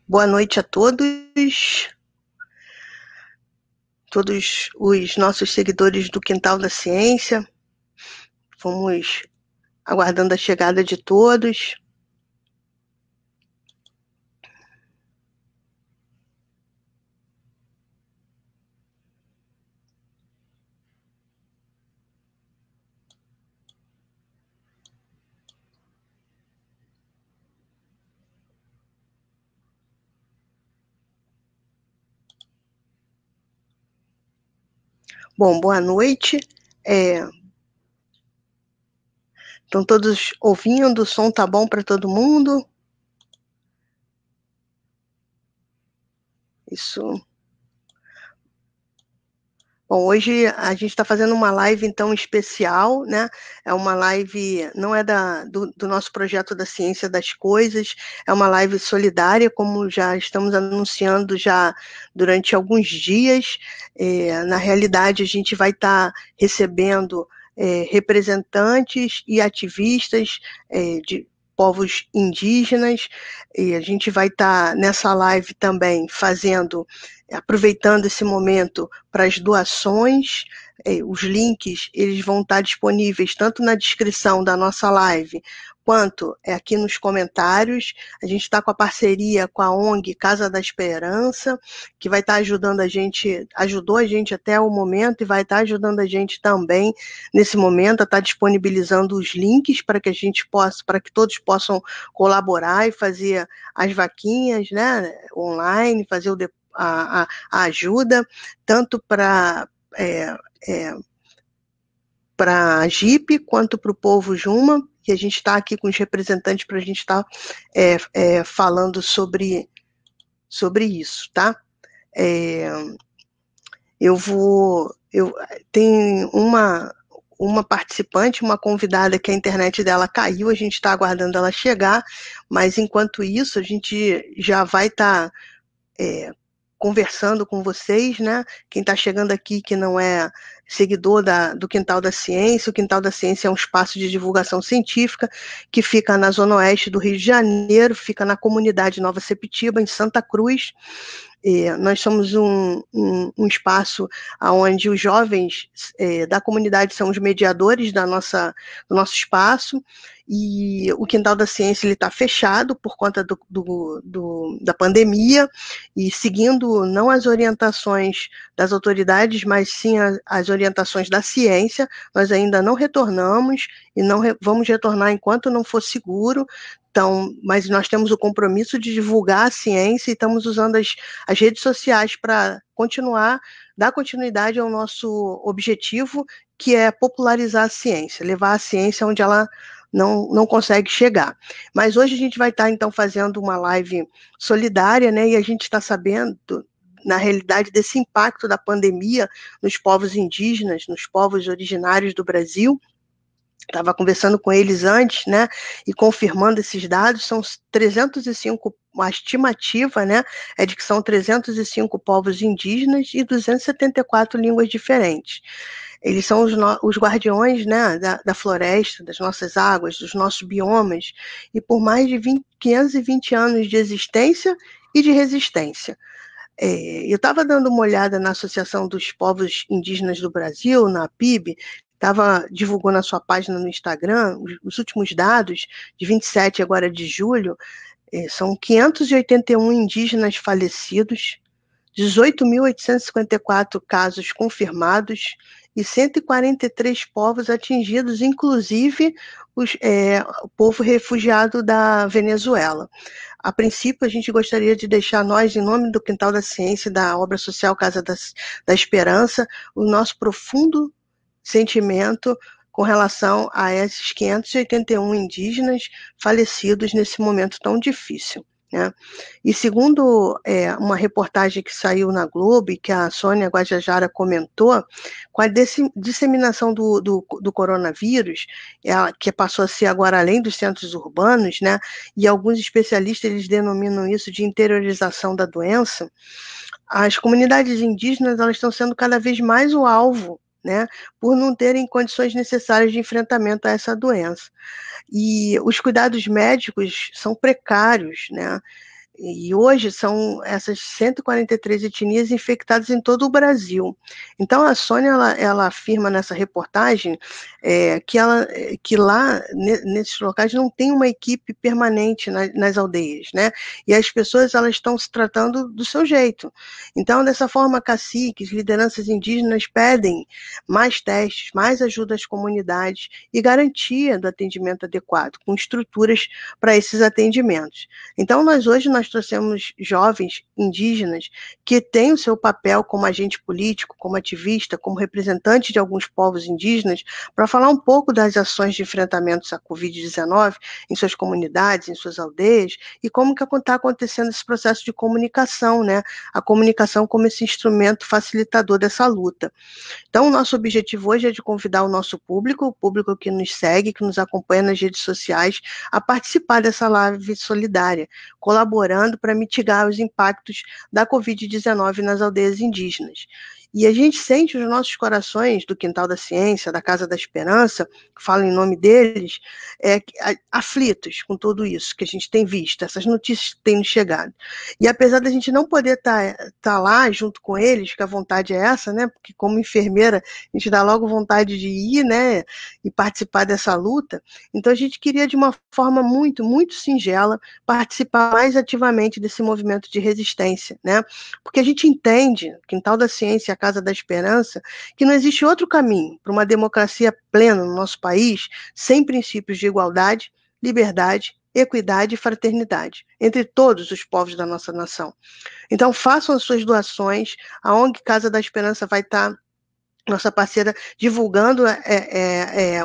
Boa noite a todos os nossos seguidores do Quintal da Ciência. Vamos aguardando a chegada de todos. Bom, boa noite. Estão todos ouvindo? O som tá bom para todo mundo? Isso. Bom, hoje a gente está fazendo uma live, então, especial, né? É uma live, não é do nosso projeto da Ciência das Coisas, é uma live solidária, como já estamos anunciando já durante alguns dias. Na realidade, a gente vai estar recebendo representantes e ativistas de povos indígenas, e a gente vai estar nessa live também aproveitando esse momento para as doações. Os links eles vão estar disponíveis tanto na descrição da nossa live, quanto aqui nos comentários. A gente está com a parceria com a ONG Casa da Esperança, que vai estar ajudou a gente até o momento e vai estar ajudando a gente também nesse momento a estar disponibilizando os links para que todos possam colaborar e fazer as vaquinhas, né, online, fazer a ajuda, tanto para a JIP quanto para o povo Juma, que a gente está aqui com os representantes para a gente estar falando sobre isso, tá? Tem uma participante, uma convidada que a internet dela caiu, a gente está aguardando ela chegar, mas enquanto isso a gente já vai estar conversando com vocês, né? Quem está chegando aqui que não é seguidor do Quintal da Ciência, o Quintal da Ciência é um espaço de divulgação científica que fica na zona oeste do Rio de Janeiro, fica na comunidade Nova Sepetiba, em Santa Cruz. Nós somos um espaço onde os jovens da comunidade são os mediadores do nosso espaço, e o Quintal da Ciência está fechado por conta da pandemia, e seguindo não as orientações das autoridades, mas sim as orientações da ciência. Nós ainda não retornamos e não vamos retornar enquanto não for seguro. Então, mas nós temos o compromisso de divulgar a ciência e estamos usando as redes sociais para dar continuidade ao nosso objetivo, que é popularizar a ciência, levar a ciência onde ela não consegue chegar. Mas hoje a gente vai estar, então, fazendo uma live solidária, né? E a gente está sabendo, na realidade, desse impacto da pandemia nos povos indígenas, nos povos originários do Brasil. Estava conversando com eles antes, né, e confirmando esses dados. São 305, a estimativa, né, é de que são 305 povos indígenas e 274 línguas diferentes. Eles são os guardiões, né, da floresta, das nossas águas, dos nossos biomas, e por mais de 520 anos de existência e de resistência. Eu estava dando uma olhada na Associação dos Povos Indígenas do Brasil, na PIB, divulgou na sua página no Instagram os últimos dados, de 27 agora de julho. São 581 indígenas falecidos, 18.854 casos confirmados e 143 povos atingidos, inclusive o povo refugiado da Venezuela. A princípio, a gente gostaria de deixar nós, em nome do Quintal da Ciência e da obra social Casa da Esperança, o nosso profundo sentimento com relação a esses 581 indígenas falecidos nesse momento tão difícil, né? E segundo uma reportagem que saiu na Globo, e que a Sônia Guajajara comentou, com a disseminação do coronavírus, que passou a ser agora além dos centros urbanos, né? E alguns especialistas eles denominam isso de interiorização da doença. As comunidades indígenas elas estão sendo cada vez mais o alvo, né, por não terem condições necessárias de enfrentamento a essa doença. E os cuidados médicos são precários, né? E hoje são essas 143 etnias infectadas em todo o Brasil. Então a Sônia ela afirma nessa reportagem que lá nesses locais não tem uma equipe permanente nas aldeias, né? E as pessoas elas estão se tratando do seu jeito. Então dessa forma caciques, lideranças indígenas pedem mais testes, mais ajuda às comunidades e garantia do atendimento adequado, com estruturas para esses atendimentos. Então nós trouxemos jovens indígenas que têm o seu papel como agente político, como ativista, como representante de alguns povos indígenas, para falar um pouco das ações de enfrentamento à Covid-19 em suas comunidades, em suas aldeias, e como que está acontecendo esse processo de comunicação, né? A comunicação como esse instrumento facilitador dessa luta. Então, o nosso objetivo hoje é de convidar o público que nos segue, que nos acompanha nas redes sociais, a participar dessa live solidária, colaborando para mitigar os impactos da Covid-19 nas aldeias indígenas. E a gente sente os nossos corações do Quintal da Ciência, da Casa da Esperança, que falo em nome deles, aflitos com tudo isso que a gente tem visto, essas notícias que têm nos chegado. E apesar da gente não poder tá lá junto com eles, que a vontade é essa, né? Porque como enfermeira, a gente dá logo vontade de ir, né? E participar dessa luta. Então a gente queria, de uma forma muito, muito singela, participar mais ativamente desse movimento de resistência, né? Porque a gente entende, Quintal da Ciência, a Casa da Esperança, que não existe outro caminho para uma democracia plena no nosso país sem princípios de igualdade, liberdade, equidade e fraternidade entre todos os povos da nossa nação. Então, façam as suas doações. A ONG Casa da Esperança vai estar, nossa parceira, divulgando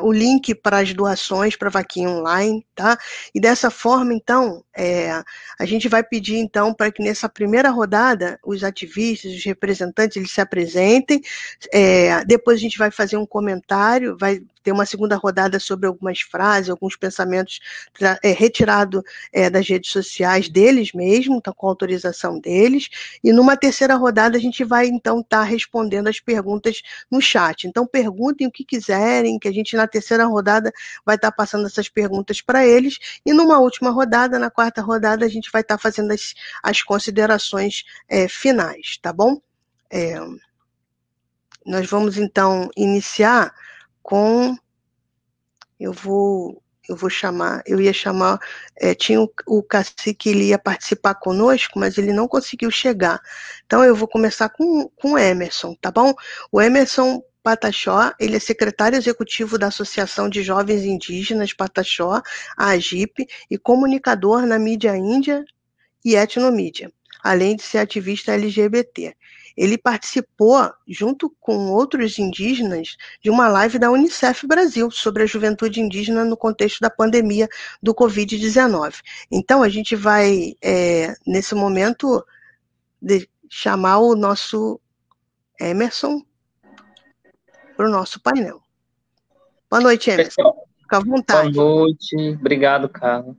o link para as doações para a vaquinha online, tá? E dessa forma, então, a gente vai pedir, então, para que nessa primeira rodada, os ativistas, os representantes, eles se apresentem, depois a gente vai fazer um comentário, vai ter uma segunda rodada sobre algumas frases, alguns pensamentos retirados das redes sociais deles mesmo, tá, com a autorização deles, e numa terceira rodada a gente vai, então, estar respondendo as perguntas no chat. Então, perguntem o que quiserem, que a gente, na terceira rodada, vai estar passando essas perguntas para eles, e numa última rodada, na quarta rodada, a gente vai estar fazendo as considerações finais, tá bom? Nós vamos, então, iniciar com... Eu ia chamar, tinha o cacique, ele ia participar conosco, mas ele não conseguiu chegar. Então, eu vou começar com o Emerson, tá bom? O Emerson Pataxó, ele é secretário executivo da Associação de Jovens Indígenas Pataxó, a AGIP, e comunicador na mídia índia e etnomídia, além de ser ativista LGBT. Ele participou, junto com outros indígenas, de uma live da Unicef Brasil sobre a juventude indígena no contexto da pandemia do Covid-19. Então, a gente vai, nesse momento, chamar o nosso Emerson para o nosso painel. Boa noite, Emerson. Fica à vontade. Boa noite, obrigado, Carla.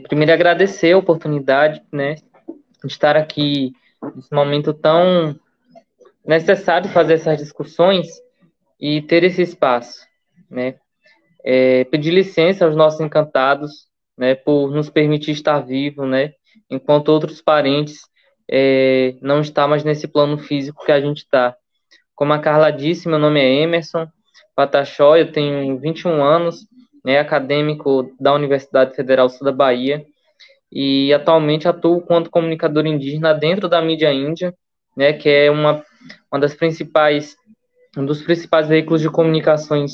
Primeiro, agradecer a oportunidade, né, de estar aqui nesse momento tão necessário fazer essas discussões e ter esse espaço, né. Pedir licença aos nossos encantados, né, por nos permitir estar vivo, né, enquanto outros parentes não estão mais nesse plano físico que a gente está. Como a Carla disse, meu nome é Emerson Pataxó, eu tenho 21 anos, né, acadêmico da Universidade Federal Sul da Bahia, e atualmente atuo quanto comunicador indígena dentro da mídia índia, né, que é um dos principais veículos de comunicações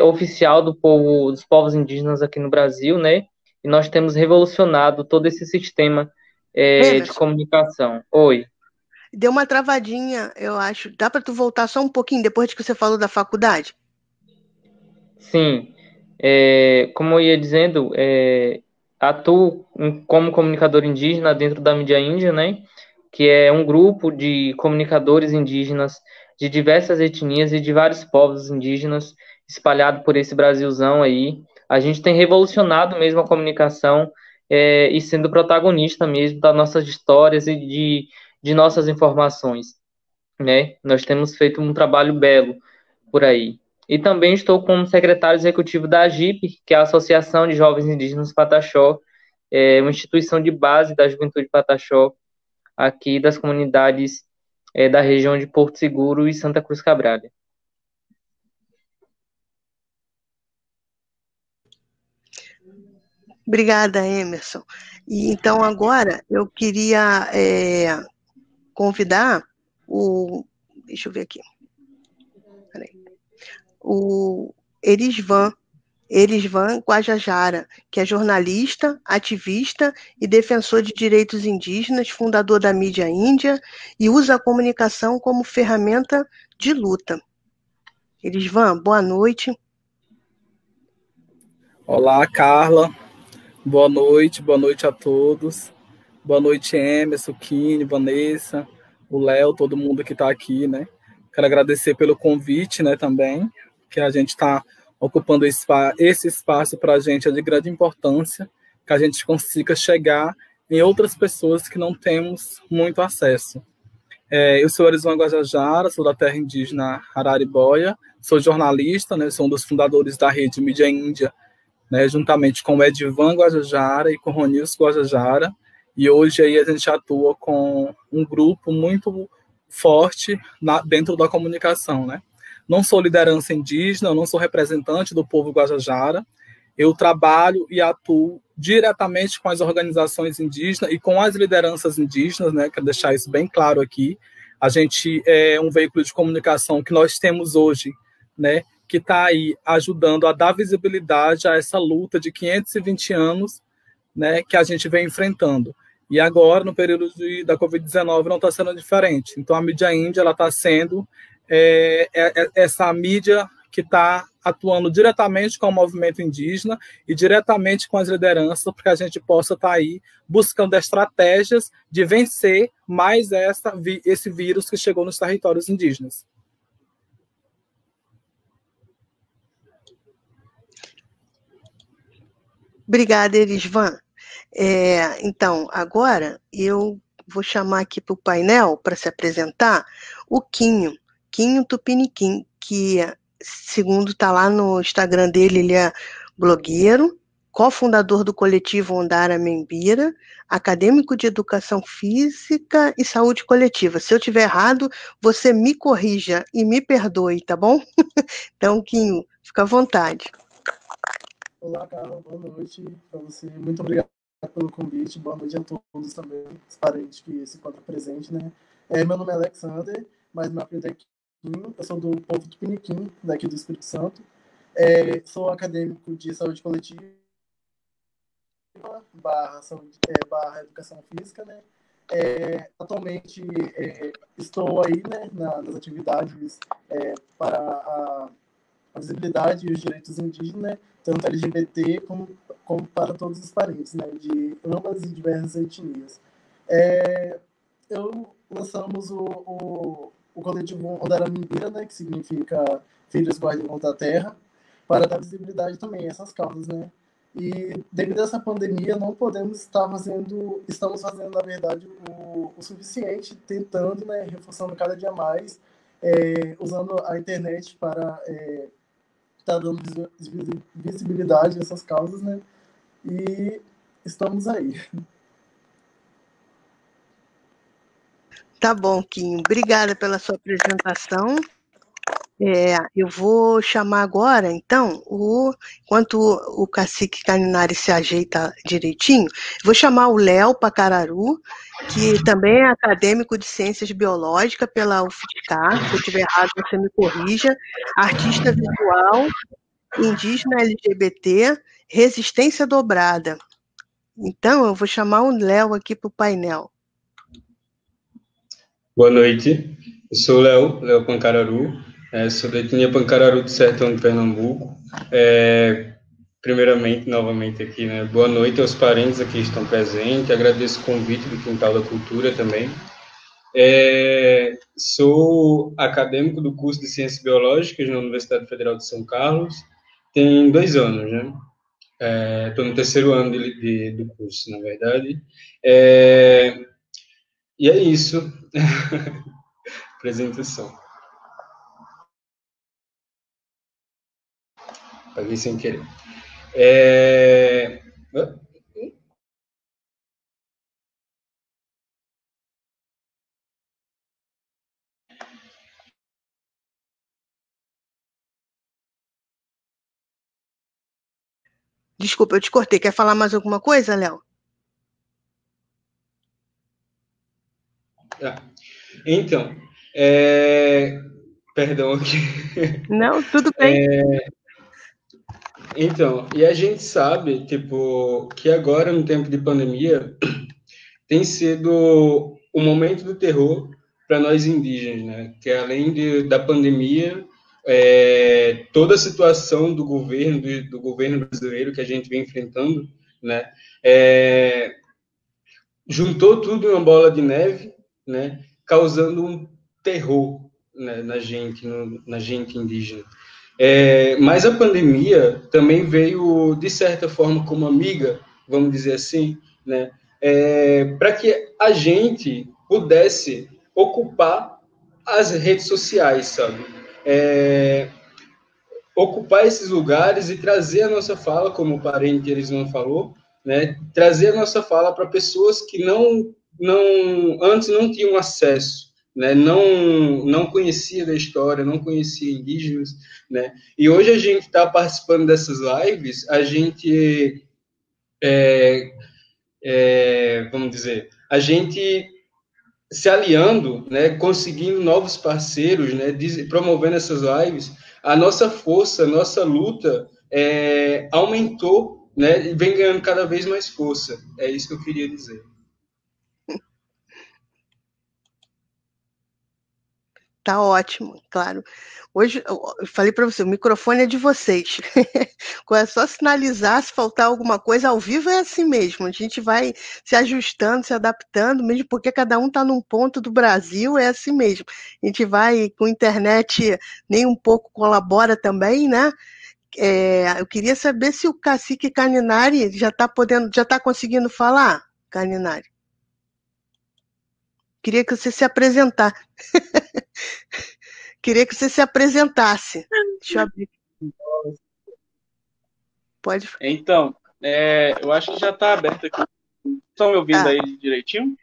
oficial dos povos indígenas aqui no Brasil, né, e nós temos revolucionado todo esse sistema de comunicação. Oi. Deu uma travadinha, eu acho. Dá para tu voltar só um pouquinho depois que você falou da faculdade? Sim. Como eu ia dizendo, atuo como comunicador indígena dentro da mídia índia, né? Que é um grupo de comunicadores indígenas de diversas etnias e de vários povos indígenas espalhado por esse Brasilzão aí. A gente tem revolucionado mesmo a comunicação e sendo protagonista mesmo das nossas histórias e de nossas informações, né? Nós temos feito um trabalho belo por aí. E também estou como secretário executivo da AGIP, que é a Associação de Jovens Indígenas Pataxó, uma instituição de base da Juventude Pataxó, aqui das comunidades da região de Porto Seguro e Santa Cruz Cabrália. Obrigada, Emerson. E então agora eu queria convidar o, deixa eu ver aqui, peraí, o Erisvan Guajajara, que é jornalista, ativista e defensor de direitos indígenas, fundador da Mídia Índia e usa a comunicação como ferramenta de luta. Erisvan, boa noite. Olá, Carla. Boa noite a todos. Boa noite, Emerson, Kine, Vanessa, o Léo, todo mundo que está aqui, né? Quero agradecer pelo convite, né, também, que a gente está ocupando esse espaço para a gente é de grande importância, que a gente consiga chegar em outras pessoas que não temos muito acesso. Eu sou Erisvan Guajajara, sou da terra indígena Araribóia, sou jornalista, né, sou um dos fundadores da rede Mídia Índia, né, juntamente com o Edivan Guajajara e com o Ronilson Guajajara, e hoje aí a gente atua com um grupo muito forte dentro da comunicação, né? Não sou liderança indígena, eu não sou representante do povo Guajajara, eu trabalho e atuo diretamente com as organizações indígenas e com as lideranças indígenas, né? Quero deixar isso bem claro aqui. A gente é um veículo de comunicação que nós temos hoje, né? Que está aí ajudando a dar visibilidade a essa luta de 520 anos, né, que a gente vem enfrentando. E agora, no período da Covid-19, não está sendo diferente. Então, a mídia índia está sendo essa mídia que está atuando diretamente com o movimento indígena e diretamente com as lideranças, para que a gente possa estar aí buscando estratégias de vencer mais esse vírus que chegou nos territórios indígenas. Obrigada, Erisvan. Então, agora eu vou chamar aqui para o painel, para se apresentar, o Quinho Tupiniquim, que, segundo está lá no Instagram dele, ele é blogueiro, cofundador do coletivo Ondara Membira, acadêmico de educação física e saúde coletiva. Se eu estiver errado, você me corrija e me perdoe, tá bom? Então, Quinho, fica à vontade. Olá, Carla, boa noite para você. Muito obrigado pelo convite. Boa noite a todos também, os parentes que se encontram presentes, né? Meu nome é Alexander, mas meu apelido é Quinho. Eu sou do povo Tupiniquim, daqui do Espírito Santo. Sou acadêmico de saúde coletiva, barra educação física, né? Atualmente estou aí, né, nas atividades para a visibilidade e os direitos indígenas, né, tanto LGBT como para todos os parentes, né, de ambas e diversas etnias. Lançamos o coletivo Ondara Membira, né, que significa Filhos Guardiões da Terra, para dar visibilidade também a essas causas, né. E devido a essa pandemia, não podemos estamos fazendo, na verdade, o suficiente, tentando, né, reforçando cada dia mais, usando a internet para está dando visibilidade a essas causas, né? E estamos aí. Tá bom, Quinho. Obrigada pela sua apresentação. Eu vou chamar agora, então, enquanto o cacique Caninari se ajeita direitinho, vou chamar o Léo Pacararu, que também é acadêmico de Ciências Biológicas pela UFSCar. Se eu estiver errado, você me corrija. Artista visual, indígena LGBT, resistência dobrada. Então, eu vou chamar o Léo aqui para o painel. Boa noite, eu sou o Léo Pancararu, sou da etnia Pancararu do Sertão de Pernambuco. Primeiramente, novamente aqui, né, boa noite aos parentes aqui que estão presentes, agradeço o convite do Quintal da Cultura também. Sou acadêmico do curso de Ciências Biológicas na Universidade Federal de São Carlos, tem 2 anos, né? Estou no 3º ano do curso, na verdade. E é isso. Apresentação. Paguei sem querer. Desculpa, eu te cortei. Quer falar mais alguma coisa, Léo? Então, perdão aqui. Não, tudo bem. Então, e a gente sabe, tipo, que agora, no tempo de pandemia, tem sido o momento do terror para nós indígenas, né? Que além da pandemia, toda a situação do governo brasileiro que a gente vem enfrentando, né? Juntou tudo em uma bola de neve, né? Causando um terror, né, na gente indígena. Mas a pandemia também veio, de certa forma, como amiga, vamos dizer assim, né? Para que a gente pudesse ocupar as redes sociais, sabe? Ocupar esses lugares e trazer a nossa fala, como o parente Elisman falou, né? Trazer a nossa fala para pessoas que antes não tinham acesso, né? Não conhecia da história, não conhecia indígenas, né? E hoje a gente está participando dessas lives, a gente vamos dizer, a gente se aliando, né, conseguindo novos parceiros, né, promovendo essas lives, a nossa força, a nossa luta aumentou, né, e vem ganhando cada vez mais força. É isso que eu queria dizer. Tá ótimo, claro. Hoje, eu falei para você, o microfone é de vocês. É só sinalizar, se faltar alguma coisa, ao vivo é assim mesmo. A gente vai se ajustando, se adaptando, mesmo porque cada um está num ponto do Brasil, é assim mesmo. A gente vai, com internet, nem um pouco colabora também, né? Eu queria saber se o cacique Caninari já está conseguindo falar, Caninari. Queria que você se apresentar. Queria que você se apresentasse. Deixa eu abrir. Pode. Então, eu acho que já está aberto aqui. Estão me ouvindo aí direitinho?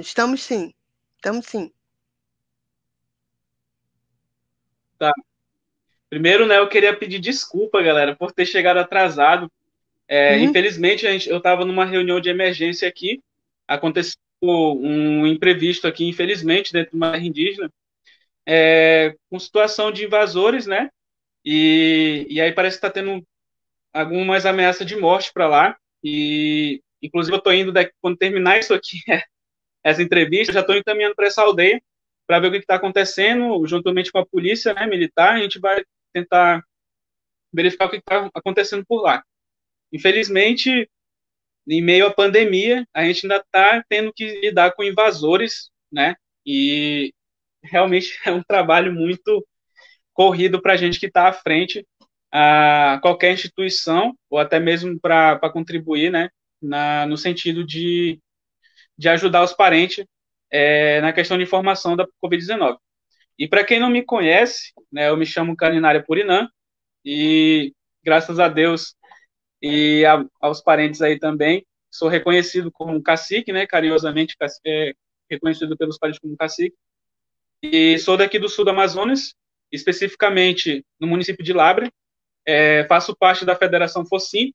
Estamos sim. Estamos sim. Tá. Primeiro, né, eu queria pedir desculpa, galera, por ter chegado atrasado. Infelizmente, eu estava numa reunião de emergência aqui. Aconteceu um imprevisto aqui, infelizmente, dentro de uma terra indígena, com situação de invasores, né? E aí parece que está tendo algumas ameaças de morte para lá. E, inclusive, eu estou indo, quando terminar isso aqui, essa entrevista, eu já estou encaminhando para essa aldeia para ver o que está acontecendo, juntamente com a polícia, né, militar. A gente vai tentar verificar o que está acontecendo por lá. Infelizmente, em meio à pandemia, a gente ainda está tendo que lidar com invasores, né? E realmente é um trabalho muito corrido para a gente que está à frente a qualquer instituição, ou até mesmo para contribuir, né? No sentido de ajudar os parentes na questão de informação da Covid-19. E para quem não me conhece, né, eu me chamo Caninária Purinã, e graças a Deus e aos parentes aí também, sou reconhecido como cacique, né, carinhosamente reconhecido pelos parentes como cacique, e sou daqui do sul do Amazonas, especificamente no município de Lábrea, faço parte da Federação FOSIMP,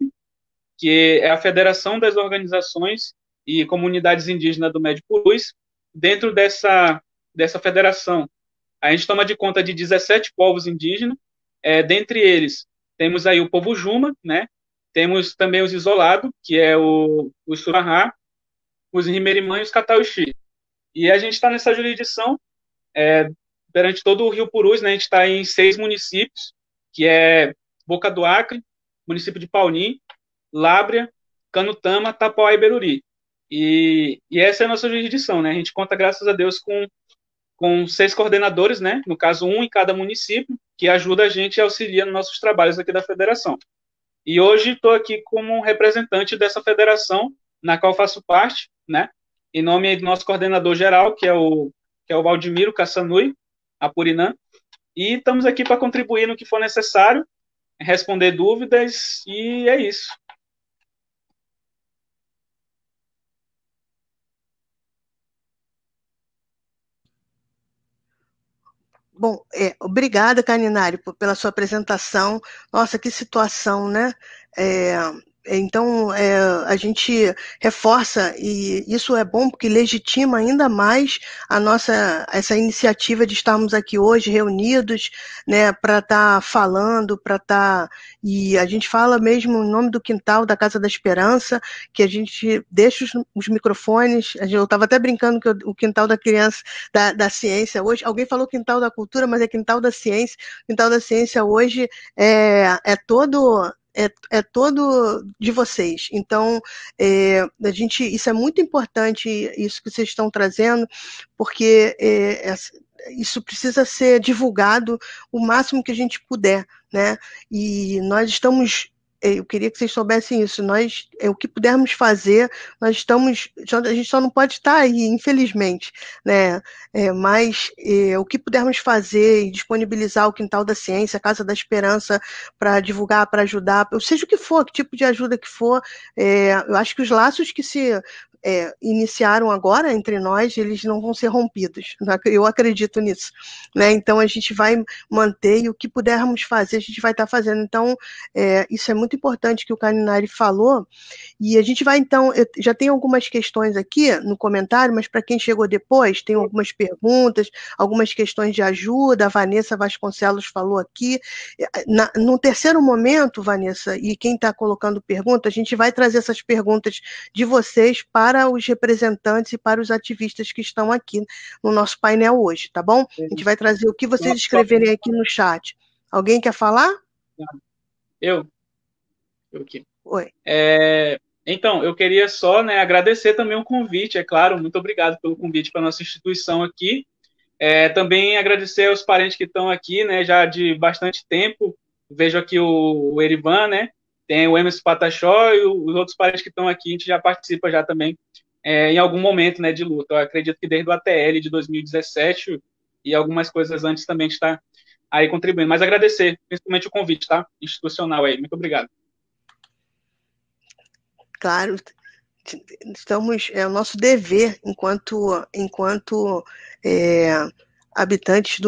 que é a Federação das Organizações e Comunidades Indígenas do Médio Purus. Dentro dessa federação, a gente toma de conta de 17 povos indígenas, dentre eles temos aí o povo Juma, né? Temos também os isolados, que é o Surahá, os Rimerimã e os Catauixi. E a gente está nessa jurisdição perante todo o Rio Purus, né? A gente está em 6 municípios, que é Boca do Acre, município de Paulim, Lábrea, Canutama, Tapauá e Beruri. E essa é a nossa jurisdição, né? A gente conta, graças a Deus, com 6 coordenadores, né? No caso, um em cada município, que ajuda a gente e auxilia nos nossos trabalhos aqui da federação. E hoje estou aqui como representante dessa federação, na qual faço parte, né? Em nome do nosso coordenador geral, que é o Valdemiro Cassanui Apurinã. E estamos aqui para contribuir no que for necessário, responder dúvidas, e é isso. Bom, obrigada, Caninari, pela sua apresentação. Nossa, que situação, né? Então, a gente reforça, e isso é bom porque legitima ainda mais essa iniciativa de estarmos aqui hoje reunidos, né, para estar falando, e a gente fala mesmo em nome do quintal da Casa da Esperança, que a gente deixa os microfones, eu estava até brincando que o quintal da criança, da ciência hoje, alguém falou quintal da cultura, mas é quintal da ciência. O quintal da ciência hoje é todo de vocês. Então, isso é muito importante, isso que vocês estão trazendo, porque isso precisa ser divulgado o máximo que a gente puder, né? E nós estamos. Eu queria que vocês soubessem isso. O que pudermos fazer, a gente só não pode estar aí, infelizmente, né? Mas o que pudermos fazer e disponibilizar o Quintal da Ciência, a Casa da Esperança, para divulgar, para ajudar, seja o que for, que tipo de ajuda que for, eu acho que os laços que se iniciaram agora entre nós, eles não vão ser rompidos. Eu acredito nisso, né? Então a gente vai manter, e o que pudermos fazer, a gente vai estar fazendo. Então, isso é muito importante que o Caninari falou, e a gente vai então, já tem algumas questões aqui no comentário, mas para quem chegou depois, tem algumas perguntas, algumas questões de ajuda, a Vanessa Vasconcelos falou aqui. No terceiro momento, Vanessa, e quem está colocando pergunta, a gente vai trazer essas perguntas de vocês para os representantes e para os ativistas que estão aqui no nosso painel hoje, tá bom? A gente vai trazer o que vocês escreverem aqui no chat. Alguém quer falar? Eu aqui. Oi. Então, eu queria só, né, agradecer também o convite, é claro, muito obrigado pelo convite para a nossa instituição aqui. Também agradecer aos parentes que estão aqui, né, já de bastante tempo. Vejo aqui o Erivan, né, tem o Emerson Pataxó e os outros parentes que estão aqui, a gente já participa já também em algum momento, né, de luta. Eu acredito que desde o ATL de 2017 e algumas coisas antes também está aí contribuindo. Mas agradecer, principalmente o convite, tá? Institucional aí. Muito obrigado. Claro, é o nosso dever enquanto habitantes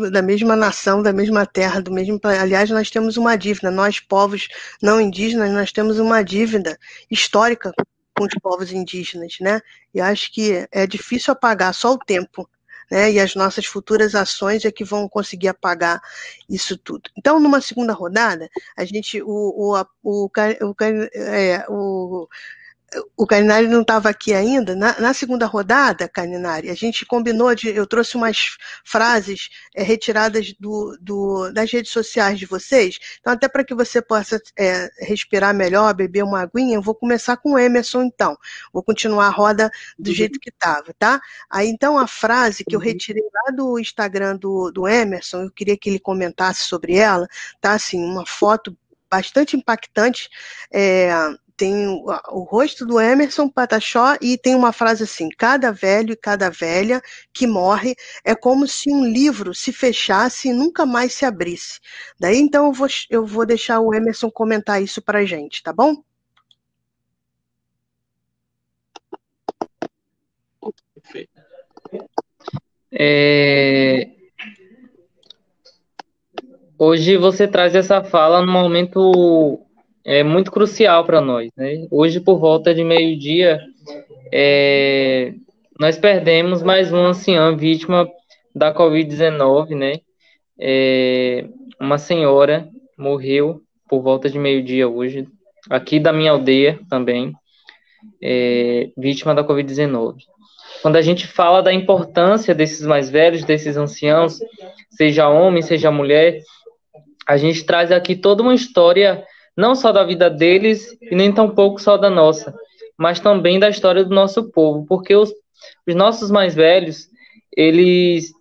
da mesma nação, da mesma terra, do mesmo. Aliás, nós temos uma dívida. Nós, povos não indígenas, nós temos uma dívida histórica com os povos indígenas, né? E acho que é difícil apagar, só o tempo, né? E as nossas futuras ações é que vão conseguir apagar isso tudo. Então, numa segunda rodada, a gente, o Caninari não estava aqui ainda. Na segunda rodada, Caninari, a gente combinou eu trouxe umas frases retiradas das redes sociais de vocês. Então, até para que você possa respirar melhor, beber uma aguinha, eu vou começar com o Emerson, então. Vou continuar a roda do jeito que estava, tá? Aí, então, a frase que eu retirei lá do Instagram do Emerson, eu queria que ele comentasse sobre ela, tá? Assim, uma foto bastante impactante, tem o rosto do Emerson Pataxó e tem uma frase assim: cada velho e cada velha que morre é como se um livro se fechasse e nunca mais se abrisse. Daí, então, eu vou deixar o Emerson comentar isso para a gente, tá bom? Hoje você traz essa fala num momento muito crucial para nós, né? Hoje, por volta de meio-dia, nós perdemos mais uma anciã vítima da Covid-19, né? Uma senhora morreu por volta de meio-dia hoje, aqui da minha aldeia também, vítima da Covid-19. Quando a gente fala da importância desses mais velhos, desses anciãos, seja homem, seja mulher, a gente traz aqui toda uma história, não só da vida deles, e nem tampouco só da nossa, mas também da história do nosso povo, porque os nossos mais velhos, eles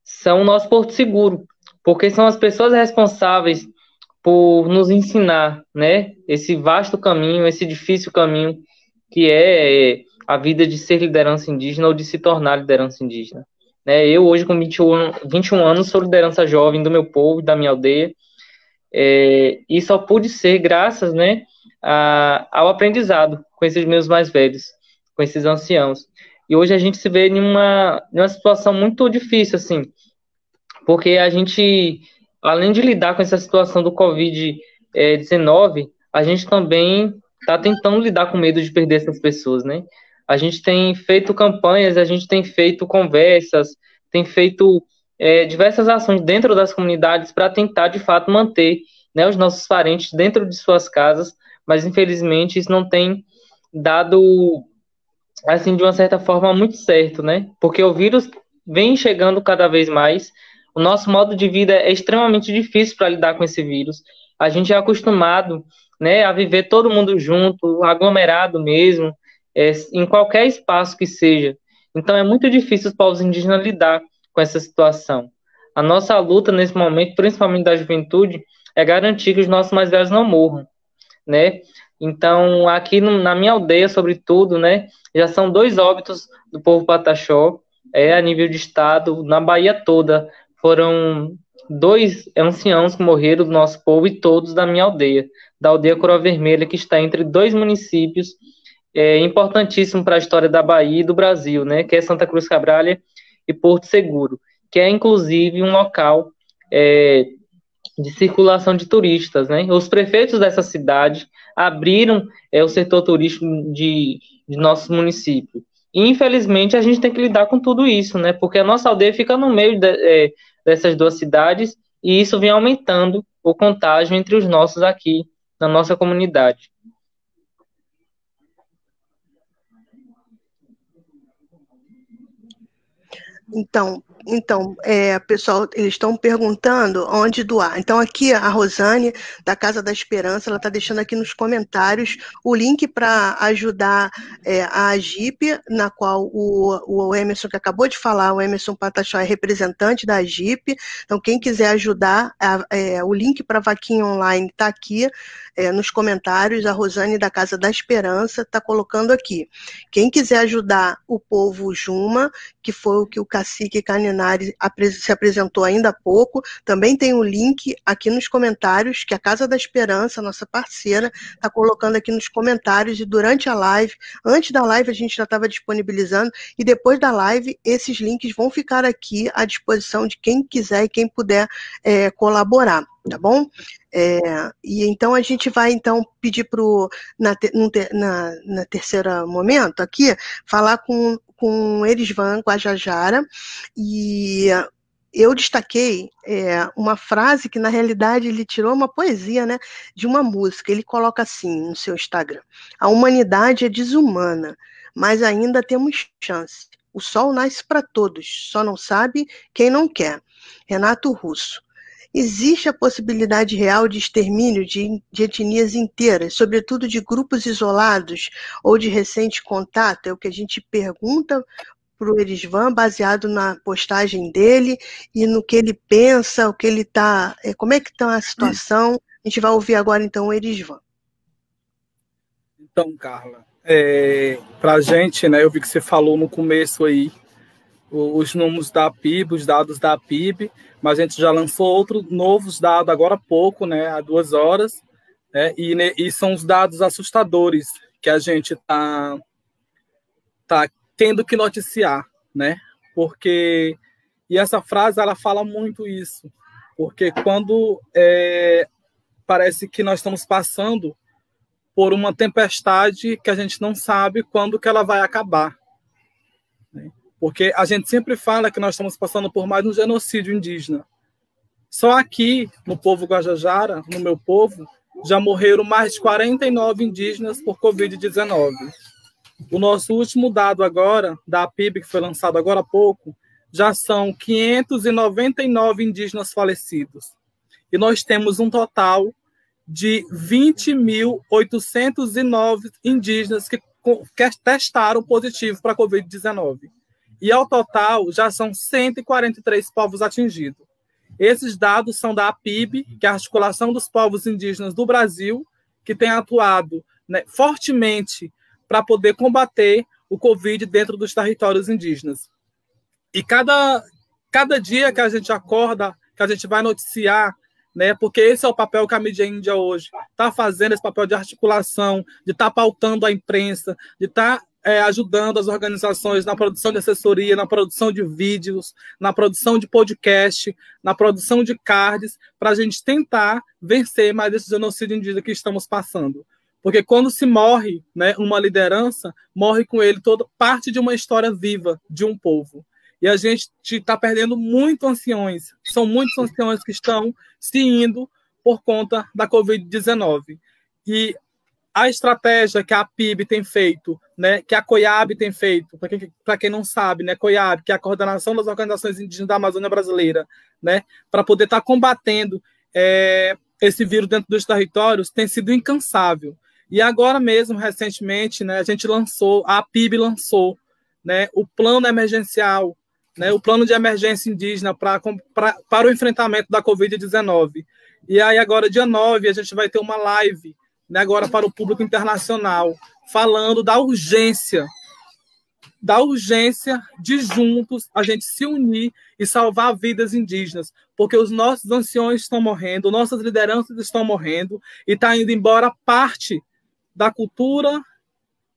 são o nosso porto seguro, porque são as pessoas responsáveis por nos ensinar, né, esse vasto caminho, esse difícil caminho, que é a vida de ser liderança indígena ou de se tornar liderança indígena. Eu hoje, com 21 anos, sou liderança jovem do meu povo, da minha aldeia, e só pude ser graças, né, ao aprendizado com esses meus mais velhos, com esses anciãos. E hoje a gente se vê numa situação muito difícil, assim, porque a gente, além de lidar com essa situação do Covid-19, a gente também está tentando lidar com medo de perder essas pessoas, né? A gente tem feito campanhas, a gente tem feito conversas, tem feito diversas ações dentro das comunidades para tentar, de fato, manter, né, os nossos parentes dentro de suas casas, mas, infelizmente, isso não tem dado, assim, de uma certa forma, muito certo, né? Porque o vírus vem chegando cada vez mais, o nosso modo de vida é extremamente difícil para lidar com esse vírus. A gente é acostumado, né, a viver todo mundo junto, aglomerado mesmo, em qualquer espaço que seja. Então é muito difícil os povos indígenas lidar com essa situação. A nossa luta nesse momento, principalmente da juventude, é garantir que os nossos mais velhos não morram, né? Então, aqui na minha aldeia, sobretudo, né, já são 2 óbitos do povo Pataxó, a nível de estado, na Bahia toda, foram 2 anciãos que morreram do nosso povo e todos da minha aldeia, da aldeia Coroa Vermelha, que está entre 2 municípios importantíssimos para a história da Bahia e do Brasil, né, que é Santa Cruz Cabrália e Porto Seguro, que é, inclusive, um local de circulação de turistas, né? Os prefeitos dessa cidade abriram o setor turístico de nosso município. E, infelizmente, a gente tem que lidar com tudo isso, né? Porque a nossa aldeia fica no meio dessas 2 cidades e isso vem aumentando o contágio entre os nossos aqui na nossa comunidade. Então, pessoal, eles estão perguntando onde doar. Então, aqui a Rosane, da Casa da Esperança, ela está deixando aqui nos comentários o link para ajudar a AGIP, na qual o Emerson, que acabou de falar, o Emerson Pataxó é representante da AGIP. Então, quem quiser ajudar, o link para a vaquinha online está aqui nos comentários. A Rosane, da Casa da Esperança, está colocando aqui. Quem quiser ajudar o povo Juma, que foi o que o cacique Caninari se apresentou ainda há pouco, também tem um link aqui nos comentários, que a Casa da Esperança, nossa parceira, está colocando aqui nos comentários, e durante a live, antes da live a gente já estava disponibilizando, e depois da live esses links vão ficar aqui à disposição de quem quiser e quem puder colaborar, tá bom? E então a gente vai então pedir na terceiro momento aqui, falar com Erisvan Guajajara, e eu destaquei uma frase que, na realidade, ele tirou uma poesia, né, de uma música. Ele coloca assim no seu Instagram: a humanidade é desumana, mas ainda temos chance. O sol nasce para todos, só não sabe quem não quer. Renato Russo. Existe a possibilidade real de extermínio de etnias inteiras, sobretudo de grupos isolados ou de recente contato? É o que a gente pergunta para o Erisvan, baseado na postagem dele e no que ele pensa, o que ele está, como é que está a situação. A gente vai ouvir agora então o Erisvan. Então, Carla, para a gente, né, eu vi que você falou no começo aí os números da PIB, os dados da PIB, mas a gente já lançou outros novos dados agora há pouco, né, há 2 horas, e são os dados assustadores que a gente tá tendo que noticiar, né? Porque, e essa frase ela fala muito isso, porque quando parece que nós estamos passando por uma tempestade que a gente não sabe quando que ela vai acabar, né? Porque a gente sempre fala que nós estamos passando por mais um genocídio indígena. Só aqui, no povo Guajajara, no meu povo, já morreram mais de 49 indígenas por Covid-19. O nosso último dado agora, da PIB, que foi lançado agora há pouco, já são 599 indígenas falecidos. E nós temos um total de 20.809 indígenas que testaram positivo para a Covid-19. E, ao total, já são 143 povos atingidos. Esses dados são da APIB, que é a Articulação dos Povos Indígenas do Brasil, que tem atuado, né, fortemente para poder combater o Covid dentro dos territórios indígenas. E cada dia que a gente acorda, que a gente vai noticiar, né, porque esse é o papel que a mídia índia hoje está fazendo, esse papel de articulação, de estar pautando a imprensa, de estar ajudando as organizações na produção de assessoria, na produção de vídeos, na produção de podcast, na produção de cards, para a gente tentar vencer mais esse genocídio indígena que estamos passando. Porque quando se morre, né, uma liderança, morre com ele toda parte de uma história viva de um povo. E a gente está perdendo muitos anciões. São muitos anciões que estão se indo por conta da Covid-19. E a estratégia que a PIB tem feito, né, que a COIAB tem feito, para quem não sabe, né, COIAB, que é a Coordenação das Organizações Indígenas da Amazônia Brasileira, né, para poder estar combatendo esse vírus dentro dos territórios, tem sido incansável. E agora mesmo, recentemente, né, a PIB lançou, né, o plano emergencial, né, o plano de emergência indígena para o enfrentamento da Covid-19. E aí agora, dia 9, a gente vai ter uma live, né, agora para o público internacional, falando da urgência de juntos a gente se unir e salvar vidas indígenas, porque os nossos anciões estão morrendo, nossas lideranças estão morrendo, e está indo embora parte da cultura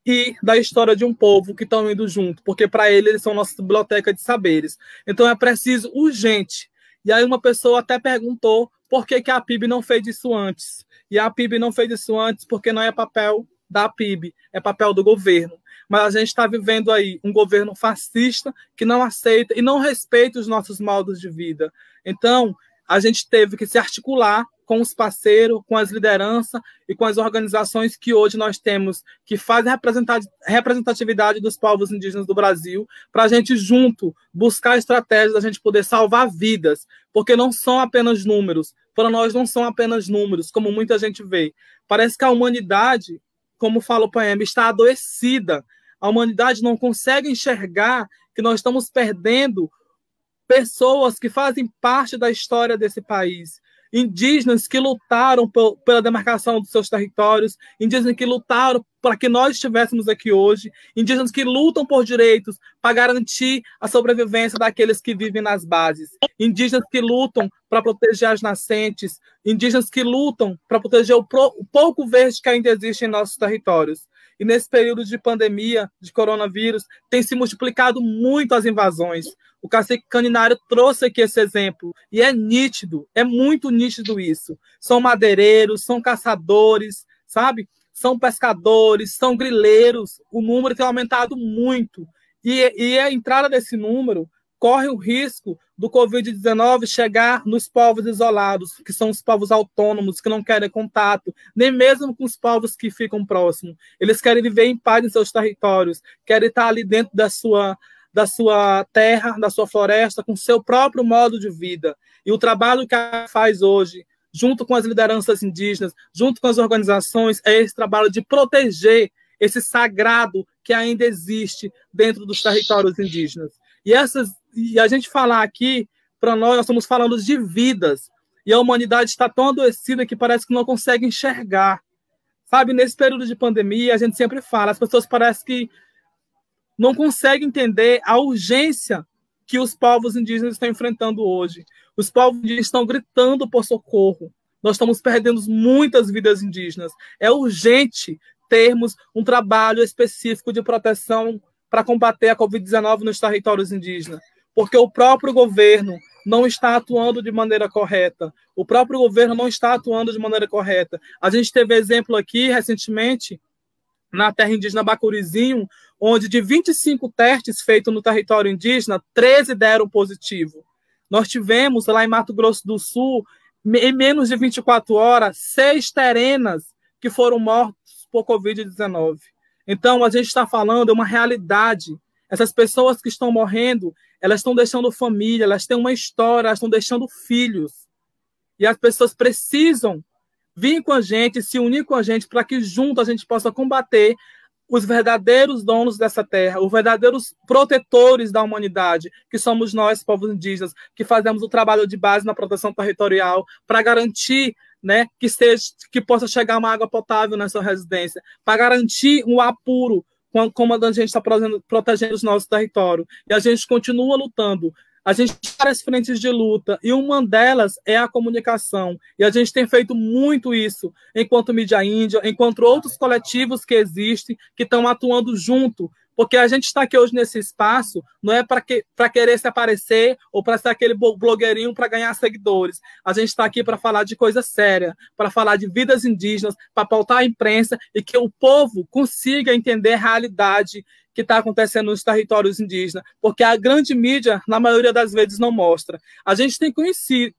e da história de um povo que estão indo junto, porque para eles são nossa biblioteca de saberes. Então é preciso urgente. E aí uma pessoa até perguntou por que a PIB não fez isso antes. E a PIB não fez isso antes porque não é papel da PIB, é papel do governo. Mas a gente está vivendo aí um governo fascista que não aceita e não respeita os nossos modos de vida. Então, a gente teve que se articular com os parceiros, com as lideranças e com as organizações que hoje nós temos, que fazem representatividade dos povos indígenas do Brasil, para a gente junto buscar estratégias da gente poder salvar vidas, porque não são apenas números, para nós não são apenas números, como muita gente vê. Parece que a humanidade, como fala o poema, está adoecida. A humanidade não consegue enxergar que nós estamos perdendo pessoas que fazem parte da história desse país. Indígenas que lutaram pela demarcação dos seus territórios, indígenas que lutaram para que nós estivéssemos aqui hoje, indígenas que lutam por direitos para garantir a sobrevivência daqueles que vivem nas bases, indígenas que lutam para proteger as nascentes, indígenas que lutam para proteger o pouco verde que ainda existe em nossos territórios. E nesse período de pandemia, de coronavírus, tem se multiplicado muito as invasões. O cacique Caninário trouxe aqui esse exemplo, e é nítido, é muito nítido isso. São madeireiros, são caçadores, sabe? São pescadores, são grileiros, o número tem aumentado muito. E a entrada desse número corre o risco do Covid-19 chegar nos povos isolados, que são os povos autônomos, que não querem contato, nem mesmo com os povos que ficam próximos. Eles querem viver em paz em seus territórios, querem estar ali dentro da sua terra, da sua floresta, com seu próprio modo de vida. E o trabalho que ela faz hoje, junto com as lideranças indígenas, junto com as organizações, é esse trabalho de proteger esse sagrado que ainda existe dentro dos territórios indígenas. E a gente falar aqui, para nós estamos falando de vidas, e a humanidade está tão adoecida que parece que não consegue enxergar. Sabe, nesse período de pandemia, a gente sempre fala, as pessoas parecem que não conseguem entender a urgência que os povos indígenas estão enfrentando hoje. Os povos indígenas estão gritando por socorro. Nós estamos perdendo muitas vidas indígenas. É urgente termos um trabalho específico de proteção para combater a Covid-19 nos territórios indígenas, porque o próprio governo não está atuando de maneira correta. O próprio governo não está atuando de maneira correta. A gente teve exemplo aqui, recentemente, na terra indígena Bacurizinho, onde de 25 testes feitos no território indígena, 13 deram positivo. Nós tivemos, lá em Mato Grosso do Sul, em menos de 24 horas, 6 terenas que foram mortos por Covid-19. Então, a gente está falando de uma realidade. Essas pessoas que estão morrendo, elas estão deixando família, elas têm uma história, elas estão deixando filhos. E as pessoas precisam vir com a gente, se unir com a gente, para que junto a gente possa combater os verdadeiros donos dessa terra, os verdadeiros protetores da humanidade, que somos nós, povos indígenas, que fazemos o trabalho de base na proteção territorial para garantir, né, que possa chegar uma água potável nessa residência, para garantir um apuro, como a gente está protegendo os nossos territórios. E a gente continua lutando. A gente tem várias frentes de luta, e uma delas é a comunicação. E a gente tem feito muito isso, enquanto Mídia Índia, enquanto outros coletivos que existem, que estão atuando junto Porque a gente está aqui hoje nesse espaço não é para querer se aparecer ou para ser aquele blogueirinho para ganhar seguidores. A gente está aqui para falar de coisa séria, para falar de vidas indígenas, para pautar a imprensa e que o povo consiga entender a realidade que está acontecendo nos territórios indígenas, porque a grande mídia, na maioria das vezes, não mostra. A gente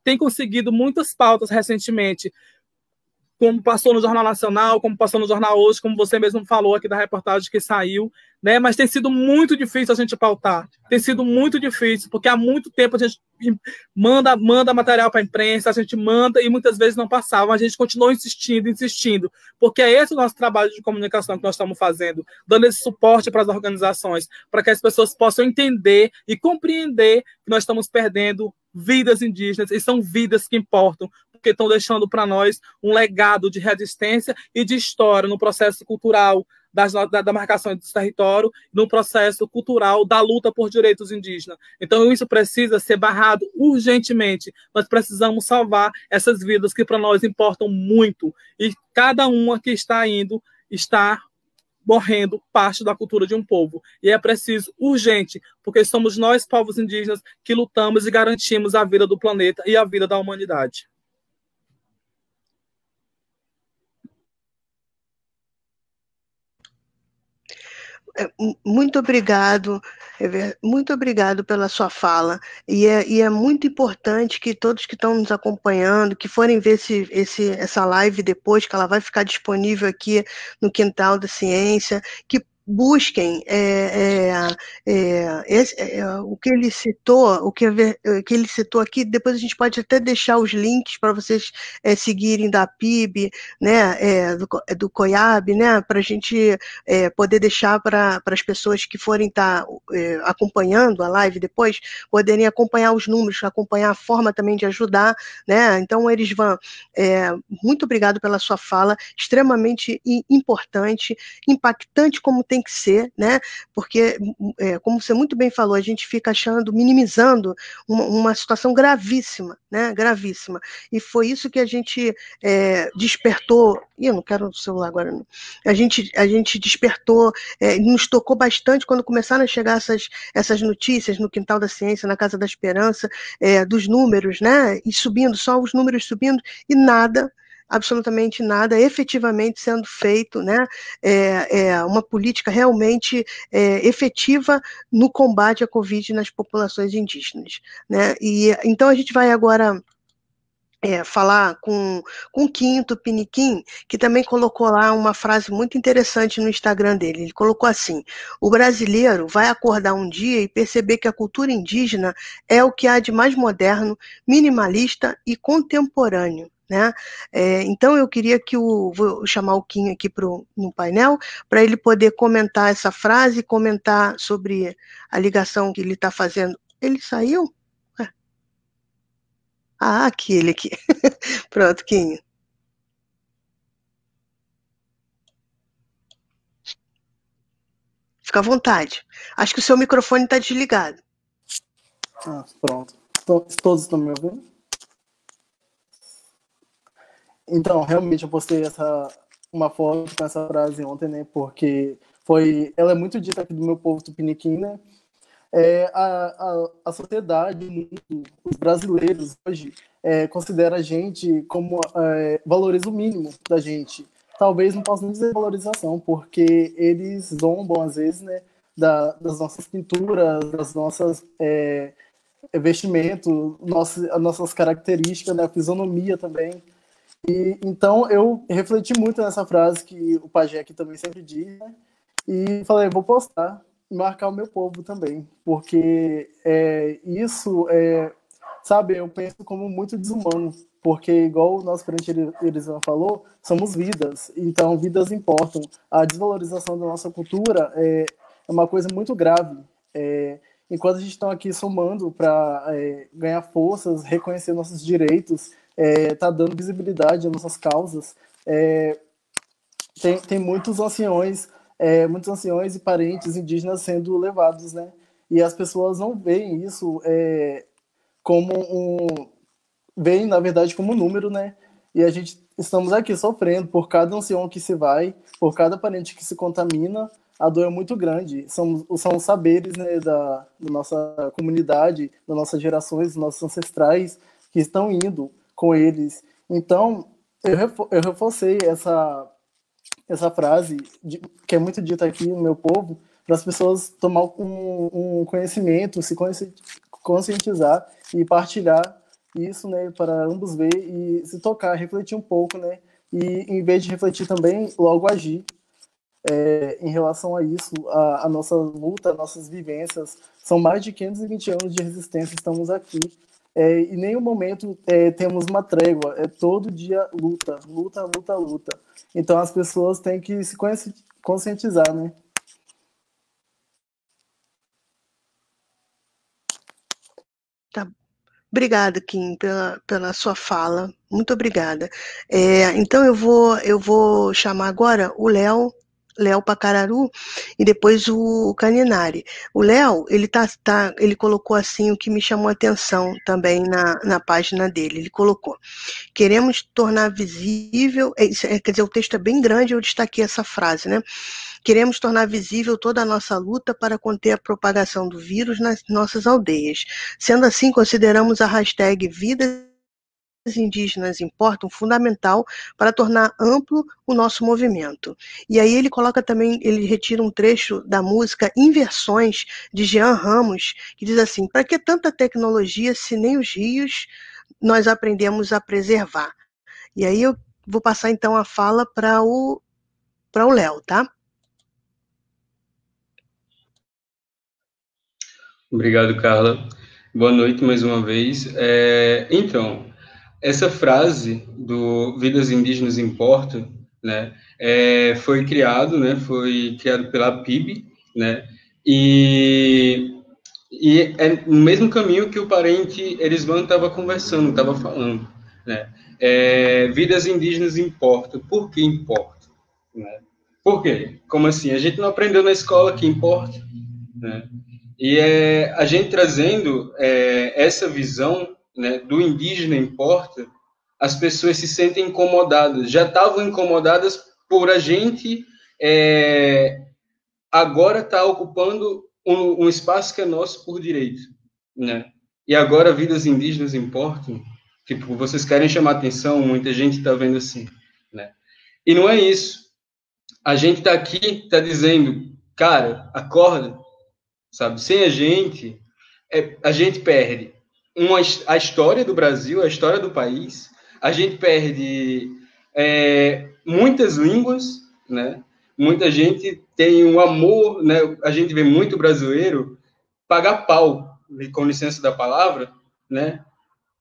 tem conseguido muitas pautas recentemente, como passou no Jornal Nacional, como passou no Jornal Hoje, como você mesmo falou aqui da reportagem que saiu, né? Mas tem sido muito difícil a gente pautar. Tem sido muito difícil, porque há muito tempo a gente manda material para a imprensa, a gente manda e muitas vezes não passava. A gente continuou insistindo, porque é esse o nosso trabalho de comunicação que nós estamos fazendo, dando esse suporte para as organizações, para que as pessoas possam entender e compreender que nós estamos perdendo vidas indígenas, e são vidas que importam, porque estão deixando para nós um legado de resistência e de história no processo cultural da marcação do território, no processo cultural da luta por direitos indígenas. Então, isso precisa ser barrado urgentemente. Nós precisamos salvar essas vidas que para nós importam muito. E cada uma que está indo está morrendo parte da cultura de um povo. E é preciso, urgente, porque somos nós, povos indígenas, que lutamos e garantimos a vida do planeta e a vida da humanidade. Muito obrigado, muito obrigado pela sua fala, e é muito importante que todos que estão nos acompanhando, que forem ver essa live depois, que ela vai ficar disponível aqui no Quintal da Ciência, que busquem o que ele citou, o que ele citou aqui. Depois a gente pode até deixar os links para vocês seguirem da PIB, né, do COIAB, né, para a gente poder deixar para as pessoas que forem estar acompanhando a live depois, poderem acompanhar os números, acompanhar a forma também de ajudar, né. Então, Erisvan, muito obrigado pela sua fala, extremamente importante, impactante como tem que ser, né? Porque, como você muito bem falou, a gente fica minimizando uma situação gravíssima, né? Gravíssima. E foi isso que a gente despertou. Ih, eu não quero o celular agora, não. A gente despertou, nos tocou bastante quando começaram a chegar essas notícias no Quintal da Ciência, na Casa da Esperança, dos números, né? E subindo, só os números subindo, e nada, absolutamente nada efetivamente sendo feito, né? Uma política realmente efetiva no combate à Covid nas populações indígenas, né? E então a gente vai agora falar com o Quinto Piniquim, que também colocou lá uma frase muito interessante no Instagram dele. Ele colocou assim: o brasileiro vai acordar um dia e perceber que a cultura indígena é o que há de mais moderno, minimalista e contemporâneo. Né? Então eu queria vou chamar o Kim aqui no painel, para ele poder comentar essa frase, comentar sobre a ligação que ele está fazendo. Ele saiu? Aqui, ele aqui. Pronto, Kim. Fica à vontade. Acho que o seu microfone está desligado. Pronto. Todos estão me ouvindo? Então, realmente, eu postei uma foto com essa frase ontem, né? Porque ela é muito dita aqui do meu povo tupiniquim, né? A sociedade, os brasileiros hoje considera a gente como valoriza o mínimo da gente. Talvez não possa nem dizer valorização, porque eles zombam às vezes, né, das nossas pinturas, das nossas vestimentos, as nossas características, né, a fisionomia também. E então eu refleti muito nessa frase que o Pajé aqui também sempre diz, né, e falei, vou postar e marcar o meu povo também, porque isso, sabe, eu penso como muito desumano, porque igual o nosso parente Erisvan falou, somos vidas, então vidas importam. A desvalorização da nossa cultura é uma coisa muito grave. Enquanto a gente está aqui somando para ganhar forças, reconhecer nossos direitos, tá dando visibilidade às nossas causas, tem muitos anciões e parentes indígenas sendo levados, né? E as pessoas não veem isso veem, na verdade, como um número, né? E estamos aqui sofrendo por cada ancião que se vai, por cada parente que se contamina, a dor é muito grande. São os saberes, né, da nossa comunidade, das nossas gerações, dos nossos ancestrais, que estão indo com eles. Então, eu reforcei essa frase, que é muito dita aqui no meu povo, para as pessoas tomar um conhecimento, se conscientizar e partilhar isso, né, para ambos ver e se tocar, refletir um pouco, né, e em vez de refletir também, logo agir em relação a isso, a nossa luta, nossas vivências. São mais de 520 anos de resistência, estamos aqui. Em nenhum momento temos uma trégua, é todo dia luta, luta, luta, luta. Então as pessoas têm que se conscientizar, né? Tá. Obrigada, Kim, pela sua fala. Muito obrigada. Então eu vou chamar agora o Léo Pacararu e depois o Caninari. O Léo, ele colocou assim o que me chamou a atenção também na página dele. Ele colocou: queremos tornar visível, quer dizer, o texto é bem grande, eu destaquei essa frase, né? Queremos tornar visível toda a nossa luta para conter a propagação do vírus nas nossas aldeias. Sendo assim, consideramos a hashtag Vidas Indígenas Importam fundamental para tornar amplo o nosso movimento. E aí ele coloca também, ele retira um trecho da música Inversões, de Jean Ramos, que diz assim: para que tanta tecnologia se nem os rios nós aprendemos a preservar? E aí eu vou passar então a fala para o Léo, tá? Obrigado, Carla. Boa noite mais uma vez. Então, essa frase do Vidas Indígenas Importam, né, foi criado pela PIB, né, e é no mesmo caminho que o parente Erisvan estava conversando, estava falando, né, Vidas Indígenas Importam. Por que importa? Né? Por quê? Como assim? A gente não aprendeu na escola que importa, né? E a gente trazendo essa visão, né, do indígena importa, as pessoas se sentem incomodadas. Já estavam incomodadas por a gente agora estar ocupando um espaço que é nosso por direito, né? E agora vidas indígenas importam. Tipo, vocês querem chamar atenção, muita gente está vendo assim, né? E não é isso. A gente está aqui, está dizendo, cara, acorda. Sabe? Sem a gente perde a história do Brasil, a história do país, a gente perde muitas línguas, né? Muita gente tem um amor, né? A gente vê muito brasileiro pagar pau, com licença da palavra, né?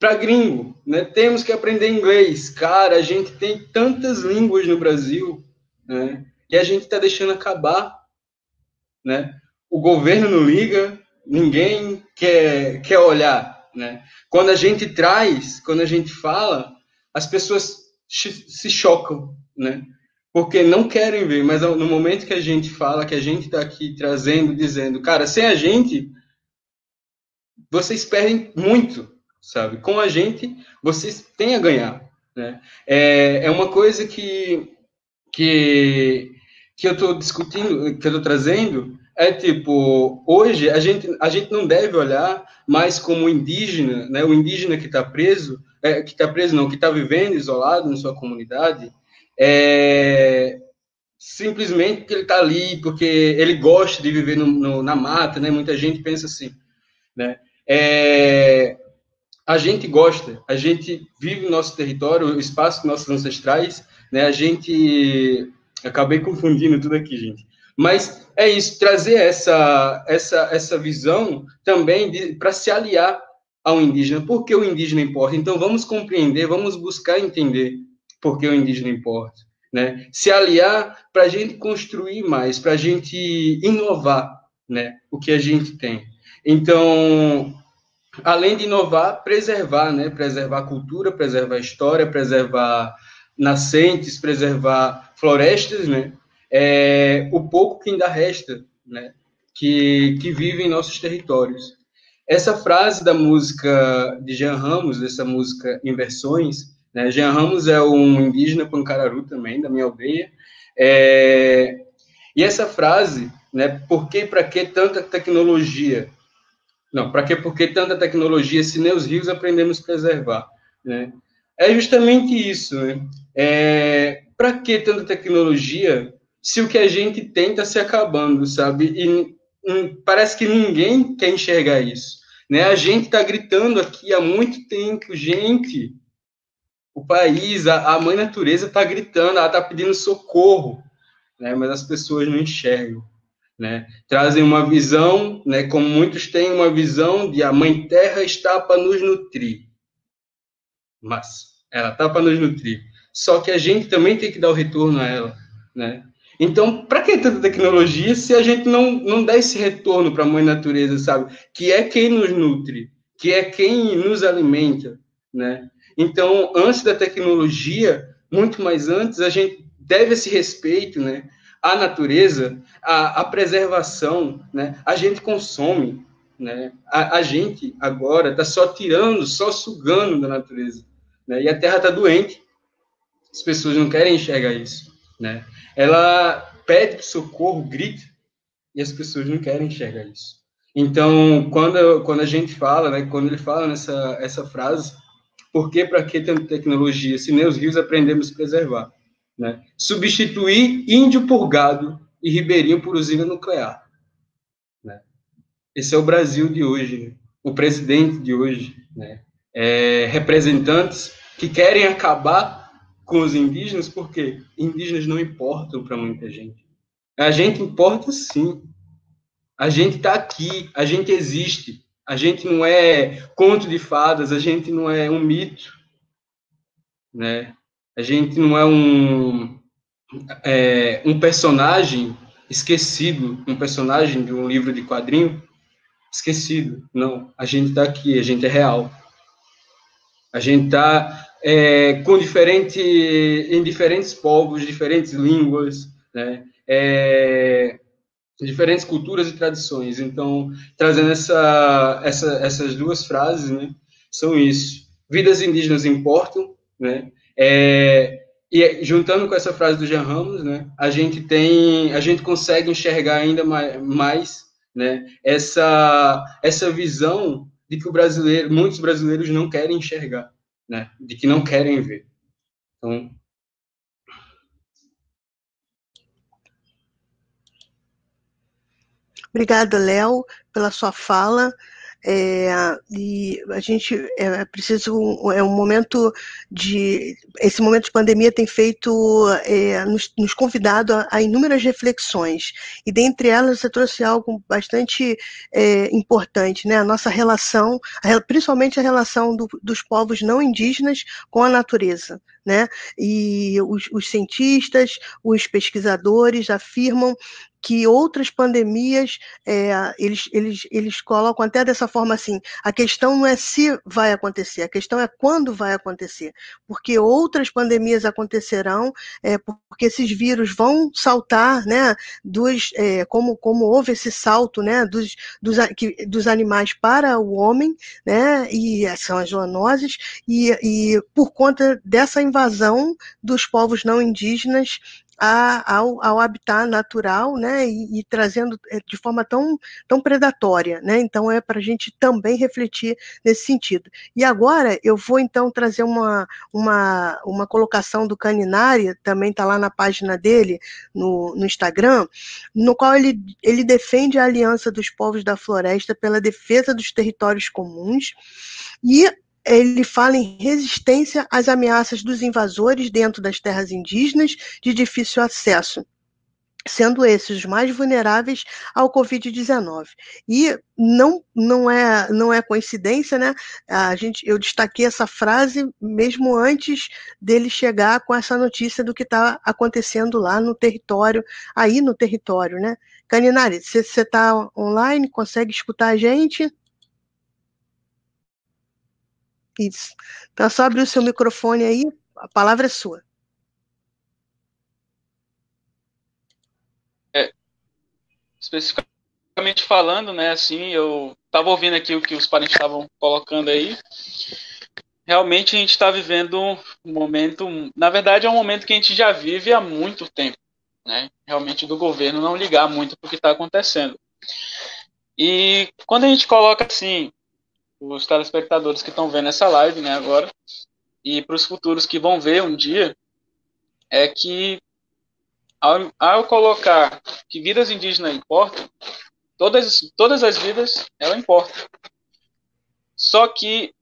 Para gringo, né? Temos que aprender inglês. Cara, a gente tem tantas línguas no Brasil, né? E a gente está deixando acabar, né? O governo não liga, ninguém quer olhar, né? Quando a gente fala, as pessoas se chocam, né? Porque não querem ver, mas no momento que a gente fala, que a gente está aqui trazendo, dizendo, cara, sem a gente, vocês perdem muito, sabe? Com a gente, vocês têm a ganhar, né? É uma coisa que eu estou discutindo, que eu estou trazendo, tipo, hoje a gente não deve olhar mais como indígena, né? O indígena que está preso, que está vivendo isolado na sua comunidade, simplesmente porque ele está ali, porque ele gosta de viver na mata, né? Muita gente pensa assim, né? A gente gosta, a gente vive no nosso território, o espaço dos nossos ancestrais, né? Acabei confundindo tudo aqui, gente. Mas é isso, trazer essa visão também para se aliar ao indígena. Por que o indígena importa? Então, vamos compreender, vamos buscar entender por que o indígena importa, né? Se aliar para a gente construir mais, para a gente inovar, né? O que a gente tem. Então, além de inovar, preservar, né? Preservar a cultura, preservar a história, preservar nascentes, preservar florestas, né? O pouco que ainda resta, né? Que vive em nossos territórios. Essa frase da música de Jean Ramos, dessa música Inversões, né? Jean Ramos é um indígena pancararu também, da minha aldeia, E essa frase, né, por que e para que tanta tecnologia? Não, para que por que tanta tecnologia se nem os rios aprendemos a preservar? Né? É justamente isso. Né? Para que tanta tecnologia se o que a gente tem está se acabando, sabe? E parece que ninguém quer enxergar isso. Né? A gente está gritando aqui há muito tempo, gente. O país, a mãe natureza está gritando, ela está pedindo socorro, né? Mas as pessoas não enxergam. Né? Trazem uma visão, né, como muitos têm uma visão de a mãe terra está para nos nutrir. Mas ela está para nos nutrir. Só que a gente também tem que dar o retorno a ela. Né? Então, para que tanta tecnologia se a gente não dá esse retorno para a mãe natureza, sabe? Que é quem nos nutre, que é quem nos alimenta. Né? Então, antes da tecnologia, muito mais antes, a gente deve esse respeito, né? A natureza, a preservação, né? A gente consome, né? A gente agora está só tirando, só sugando da natureza, né? E a Terra está doente. As pessoas não querem enxergar isso, né? Ela pede socorro, grita, e as pessoas não querem enxergar isso. Então, quando a gente fala, né? Quando ele fala essa frase, por que para que tanta tecnologia se nem os rios aprendemos a preservar? Né? Substituir índio por gado e ribeirinho por usina nuclear. Né? Esse é o Brasil de hoje, né? O presidente de hoje, né? Representantes que querem acabar com os indígenas, porque indígenas não importam para muita gente. A gente importa sim. A gente está aqui, a gente existe. A gente não é conto de fadas, a gente não é um mito. Né? A gente não é um personagem esquecido, um personagem de um livro de quadrinho esquecido. Não, a gente está aqui, a gente é real. A gente está em diferentes povos, diferentes línguas, né? Diferentes culturas e tradições. Então, trazendo essas duas frases, né, são isso. Vidas indígenas importam, né? E juntando com essa frase do Jean Ramos, né, a gente consegue enxergar ainda mais, né, essa visão de que muitos brasileiros não querem enxergar, né, de que não querem ver. Então, obrigada, Léo, pela sua fala. E a gente é um momento esse momento de pandemia tem feito, nos convidado a inúmeras reflexões, e dentre elas você trouxe algo bastante importante, né? A nossa relação, principalmente a relação dos povos não indígenas com a natureza, né? E os cientistas, os pesquisadores afirmam que outras pandemias, eles colocam até dessa forma assim, a questão não é se vai acontecer, a questão é quando vai acontecer, porque outras pandemias acontecerão, porque esses vírus vão saltar, né, como houve esse salto, né, dos animais para o homem, né, e são as zoonoses, e por conta dessa invasão dos povos não indígenas ao habitat natural, né, e trazendo de forma tão predatória, né? Então é para a gente também refletir nesse sentido. E agora eu vou então trazer uma colocação do Caninari, também está lá na página dele, no Instagram, no qual ele defende a aliança dos povos da floresta pela defesa dos territórios comuns, e ele fala em resistência às ameaças dos invasores dentro das terras indígenas de difícil acesso, sendo esses os mais vulneráveis ao Covid-19. E não é coincidência, né? Eu destaquei essa frase mesmo antes dele chegar com essa notícia do que está acontecendo lá no território, né? Caninari, você está online, consegue escutar a gente? Isso. Então, só abrir o seu microfone aí, a palavra é sua. Especificamente falando, né, assim, eu estava ouvindo aqui o que os parentes estavam colocando aí. Realmente a gente está vivendo um momento, na verdade é um momento que a gente já vive há muito tempo, né? Realmente do governo não ligar muito para o que está acontecendo. E quando a gente coloca assim, os telespectadores que estão vendo essa live, né, agora, e para os futuros que vão ver um dia, é que ao colocar que vidas indígenas importam, todas as vidas, ela importa. Só que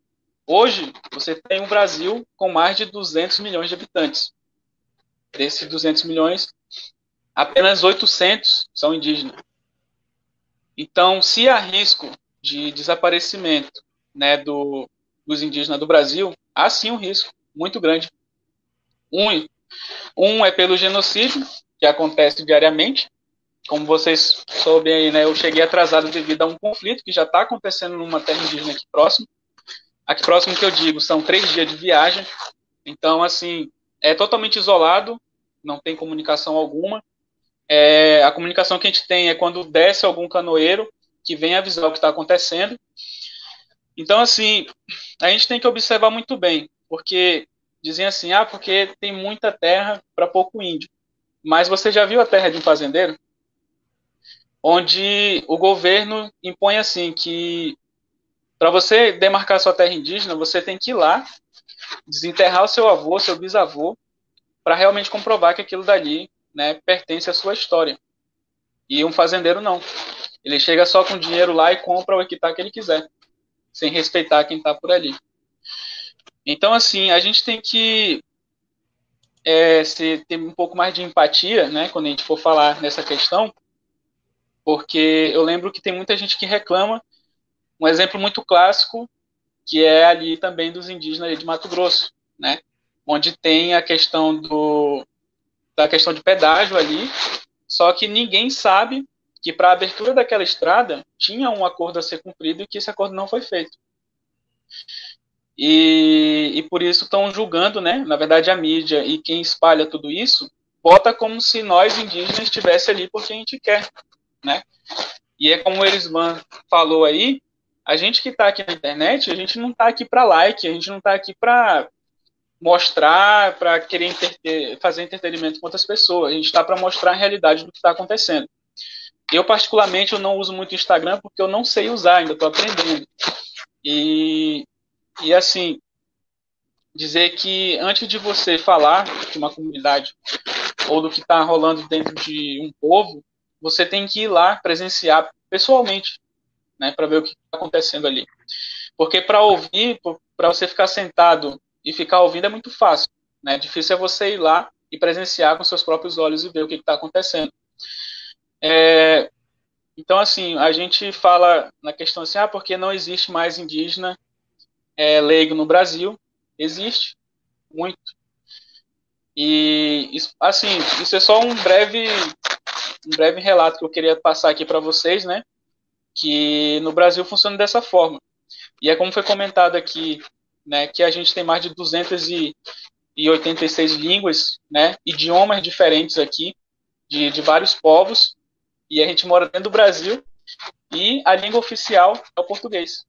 hoje você tem um Brasil com mais de 200 milhões de habitantes. Desses 200 milhões, apenas 800 são indígenas. Então, se há risco de desaparecimento, né, dos indígenas do Brasil, há sim um risco muito grande. Um é pelo genocídio, que acontece diariamente. Como vocês soubem aí, né, eu cheguei atrasado devido a um conflito que já está acontecendo numa terra indígena aqui próximo. Aqui próximo que eu digo, são 3 dias de viagem. Então, assim, é totalmente isolado, não tem comunicação alguma. A comunicação que a gente tem é quando desce algum canoeiro que vem avisar o que está acontecendo. Então, assim, a gente tem que observar muito bem, porque dizem assim, porque tem muita terra para pouco índio. Mas você já viu a terra de um fazendeiro? Onde o governo impõe assim que para você demarcar sua terra indígena, você tem que ir lá, desenterrar o seu avô, seu bisavô, para realmente comprovar que aquilo dali, né, pertence à sua história. E um fazendeiro não. Ele chega só com dinheiro lá e compra o hectare que ele quiser, sem respeitar quem está por ali. Então, assim, a gente tem que ter um pouco mais de empatia, né, quando a gente for falar nessa questão, porque eu lembro que tem muita gente que reclama. Um exemplo muito clássico, que é ali também dos indígenas ali de Mato Grosso, né, onde tem a questão da questão de pedágio ali, só que ninguém sabe que para a abertura daquela estrada tinha um acordo a ser cumprido e que esse acordo não foi feito. E por isso estão julgando, né? Na verdade, a mídia e quem espalha tudo isso bota como se nós indígenas estivesse ali porque a gente quer, né? E é como o Erisman falou aí, a gente que está aqui na internet, a gente não está aqui para like, a gente não está aqui para mostrar, para querer fazer entretenimento com outras pessoas, a gente está para mostrar a realidade do que está acontecendo. Eu, particularmente, eu não uso muito o Instagram porque eu não sei usar, ainda estou aprendendo. E assim, dizer que antes de você falar de uma comunidade ou do que está rolando dentro de um povo, você tem que ir lá presenciar pessoalmente, né, para ver o que está acontecendo ali. Porque para ouvir, para você ficar sentado e ficar ouvindo é muito fácil, né? Difícil é você ir lá e presenciar com seus próprios olhos e ver o que está acontecendo. Então, assim, a gente fala na questão assim, porque não existe mais indígena leigo no Brasil. Existe muito. E, assim, isso é só um breve relato que eu queria passar aqui para vocês, né? Que no Brasil funciona dessa forma. E é como foi comentado aqui, né, que a gente tem mais de 286 línguas, né, idiomas diferentes aqui, de vários povos, e a gente mora dentro do Brasil, e a língua oficial é o português,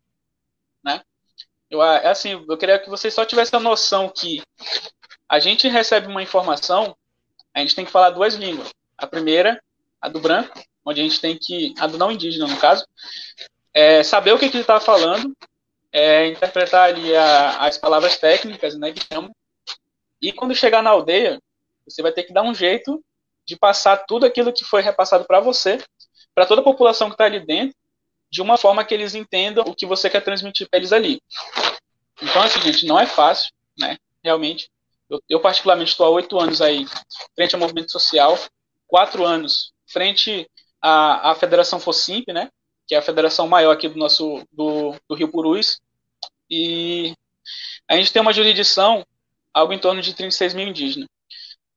né? Assim, eu queria que vocês só tivessem a noção que a gente recebe uma informação, a gente tem que falar 2 línguas. A primeira, a do branco, onde a gente tem que, a do não indígena, no caso, saber o que ele está falando, interpretar ali as palavras técnicas, né, que chamam. E quando chegar na aldeia, você vai ter que dar um jeito de passar tudo aquilo que foi repassado para você, para toda a população que está ali dentro, de uma forma que eles entendam o que você quer transmitir para eles ali. Então, assim, gente, não é fácil, né? Realmente. Eu particularmente, estou há 8 anos aí, frente ao movimento social, 4 anos frente à Federação FOSIMP, né? Que é a federação maior aqui do Rio Purus. E a gente tem uma jurisdição, algo em torno de 36 mil indígenas.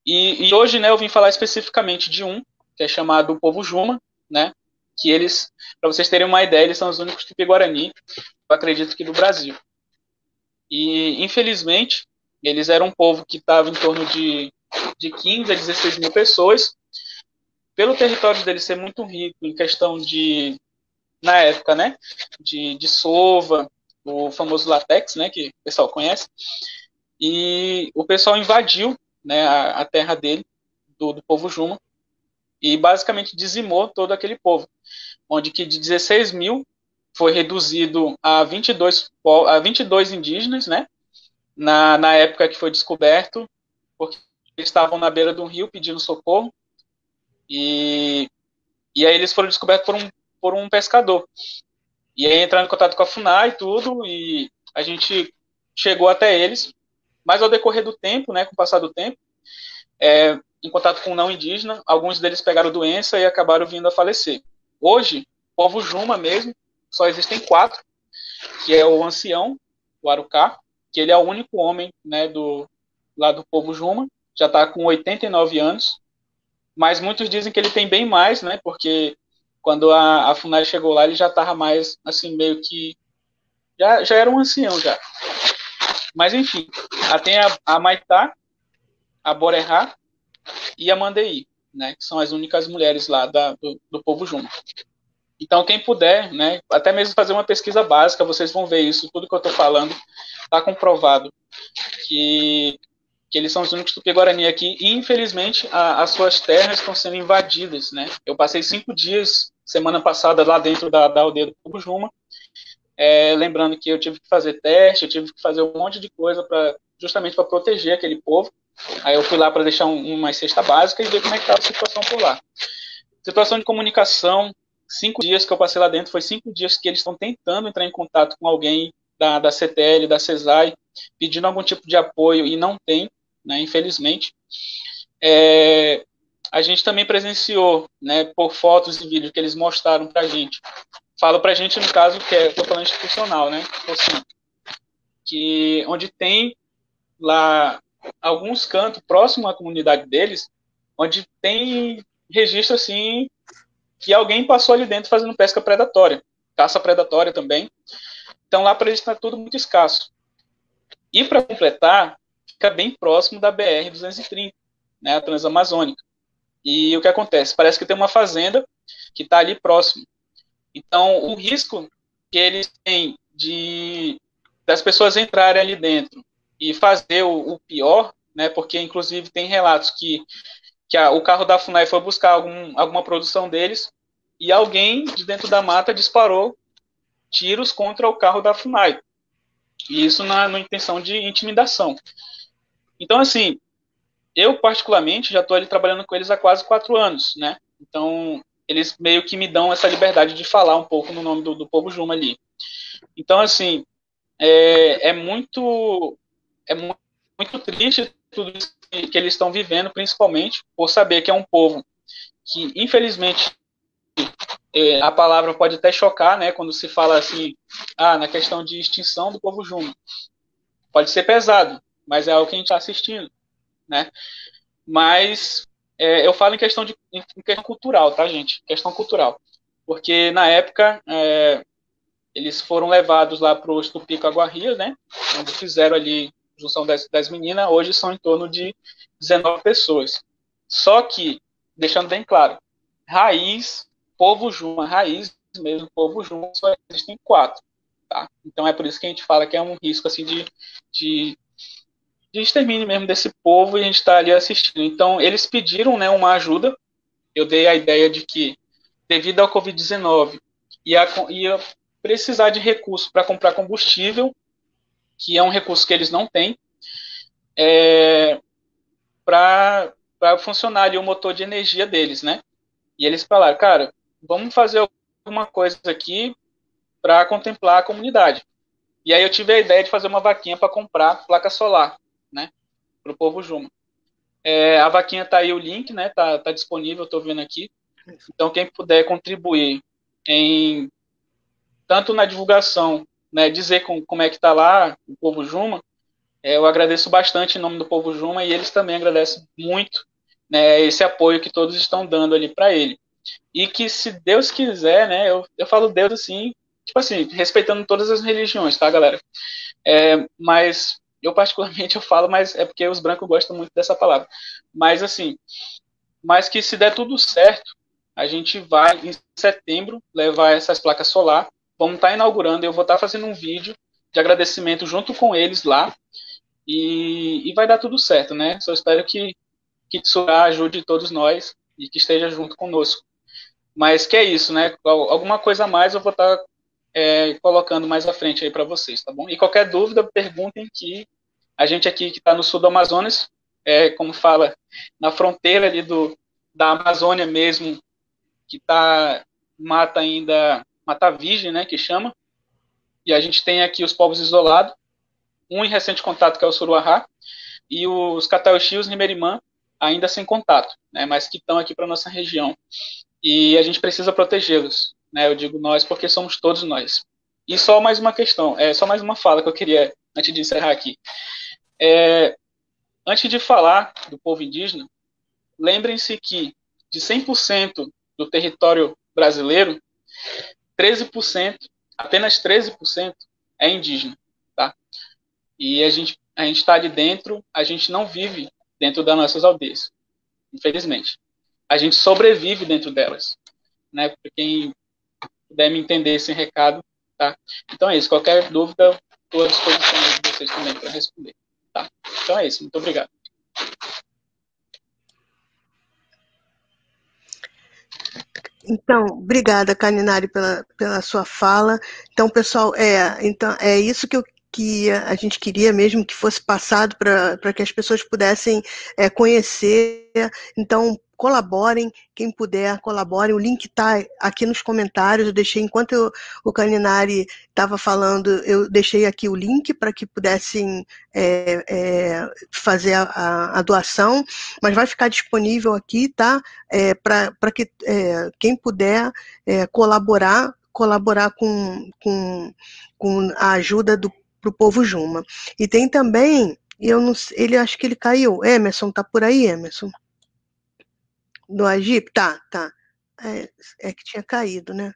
E hoje, né, eu vim falar especificamente de um, que é chamado Povo Juma, né? Que eles, para vocês terem uma ideia, eles são os únicos tupi-guarani, eu acredito que do Brasil. E, infelizmente, eles eram um povo que estava em torno de 15 a 16 mil pessoas. Pelo território deles ser muito rico em questão de, na época, né, de sova, o famoso látex, né, que o pessoal conhece, e o pessoal invadiu, né, a terra dele, do povo Juma, e basicamente dizimou todo aquele povo, onde que de 16 mil foi reduzido a 22 indígenas, né, na época que foi descoberto, porque eles estavam na beira do rio pedindo socorro, e aí eles foram descobertos por um pescador. E aí entraram em contato com a FUNAI e tudo, e a gente chegou até eles, mas ao decorrer do tempo, né, com o passar do tempo, em contato com o não indígena, alguns deles pegaram doença e acabaram vindo a falecer. Hoje, o povo Juma mesmo, só existem 4, que é o ancião, o Arucá, que ele é o único homem, né, lá do povo Juma, já está com 89 anos, mas muitos dizem que ele tem bem mais, né, porque quando a FUNAI chegou lá, ele já estava mais, assim, meio que, já era um ancião já. Mas, enfim, tem a Maitá, a Borerá e a Mandeí, né, que são as únicas mulheres lá do povo Juma. Então, quem puder, né, até mesmo fazer uma pesquisa básica, vocês vão ver isso, tudo que eu estou falando está comprovado que eles são os únicos Tupi-Guarani aqui, e infelizmente as suas terras estão sendo invadidas, né? Eu passei 5 dias, semana passada, lá dentro da aldeia do povo Juma, lembrando que eu tive que fazer teste, eu tive que fazer um monte de coisa justamente para proteger aquele povo. Aí eu fui lá para deixar uma cesta básica e ver como é que estava a situação por lá. Situação de comunicação, 5 dias que eu passei lá dentro, foi 5 dias que eles estão tentando entrar em contato com alguém da CTL, da CESAI, pedindo algum tipo de apoio e não tem, né, infelizmente. A gente também presenciou, né, por fotos e vídeos que eles mostraram para a gente. Falo para a gente, no caso, que é o plano institucional, né, assim, que onde tem lá alguns cantos próximo à comunidade deles, onde tem registro, assim, que alguém passou ali dentro fazendo pesca predatória, caça predatória também. Então lá para eles está tudo muito escasso. E para completar, fica bem próximo da BR-230, né, a Transamazônica. E o que acontece? Parece que tem uma fazenda que está ali próximo. Então, o risco que eles têm das pessoas entrarem ali dentro e fazer o pior, né, porque inclusive tem relatos que o carro da FUNAI foi buscar alguma produção deles e alguém de dentro da mata disparou tiros contra o carro da FUNAI. E isso na intenção de intimidação. Então, assim, eu particularmente já estou ali trabalhando com eles há quase 4 anos, né? Então, eles meio que me dão essa liberdade de falar um pouco no nome do povo Juma ali. Então, assim, é muito triste tudo isso que eles estão vivendo, principalmente por saber que é um povo que, infelizmente, a palavra pode até chocar, né, quando se fala assim, na questão de extinção do povo Juma. Pode ser pesado, mas é algo que a gente está assistindo, né? Mas eu falo em questão cultural, tá, gente? Questão cultural. Porque na época eles foram levados lá para o Tupi-Guarani, né? Onde fizeram ali junção das meninas. Hoje são em torno de 19 pessoas. Só que, deixando bem claro, povo Juma, raiz mesmo, povo Juma, só existem 4. Tá? Então é por isso que a gente fala que é um risco assim, de extermínio mesmo desse povo, e a gente está ali assistindo. Então eles pediram, né, uma ajuda. Eu dei a ideia de que, devido ao Covid-19, ia precisar de recurso para comprar combustível, que é um recurso que eles não têm, para funcionar ali o motor de energia deles, né? E eles falaram, cara, vamos fazer alguma coisa aqui para contemplar a comunidade. E aí eu tive a ideia de fazer uma vaquinha para comprar placa solar, né, para o povo Juma. A vaquinha tá aí, o link, né, tá disponível, estou vendo aqui. Então quem puder contribuir tanto na divulgação, né, dizer como é que tá lá o povo Juma, eu agradeço bastante em nome do povo Juma, e eles também agradecem muito, né, esse apoio que todos estão dando ali para ele. E que, se Deus quiser, né, eu falo Deus assim, tipo assim, respeitando todas as religiões, tá, galera? Mas eu particularmente eu falo, mas é porque os brancos gostam muito dessa palavra. Mas assim, mas que se der tudo certo, a gente vai em setembro levar essas placas solar. Vamos estar inaugurando, eu vou estar fazendo um vídeo de agradecimento junto com eles lá, e vai dar tudo certo, né? Só espero que Tsurá ajude todos nós, e que esteja junto conosco. Mas que é isso, né? Alguma coisa a mais eu vou estar colocando mais à frente aí para vocês, tá bom? E qualquer dúvida, perguntem, que a gente aqui que está no sul do Amazonas, como fala, na fronteira ali da Amazônia mesmo, que tá mata virgem, né, que chama, e a gente tem aqui os povos isolados, um em recente contato, que é o Suruahá, e os Catauxi e os Rimerimã, ainda sem contato, né, mas que estão aqui para nossa região. E a gente precisa protegê-los, né? Eu digo nós porque somos todos nós. E só mais uma questão, só mais uma fala que eu queria, antes de encerrar aqui. Antes de falar do povo indígena, lembrem-se que de 100% do território brasileiro, 13%, apenas 13% é indígena, tá? E a gente está ali dentro, a gente não vive dentro das nossas aldeias, infelizmente. A gente sobrevive dentro delas, né? Para quem puder me entender esse recado, tá? Então é isso. Qualquer dúvida, estou à disposição de vocês também para responder, tá? Então é isso. Muito obrigado. Então, obrigada, Caninari, pela sua fala. Então, pessoal, então, é isso que a gente queria mesmo que fosse passado para que as pessoas pudessem conhecer. Então, colaborem, quem puder, colaborem. O link está aqui nos comentários. Eu deixei, enquanto o Caninari estava falando, eu deixei aqui o link para que pudessem fazer a doação, mas vai ficar disponível aqui, tá? Para que quem puder colaborar com a ajuda para o povo Juma. E tem também, ele acho que ele caiu. Emerson, tá por aí, Emerson? Do Agip? Tá. É que tinha caído, né?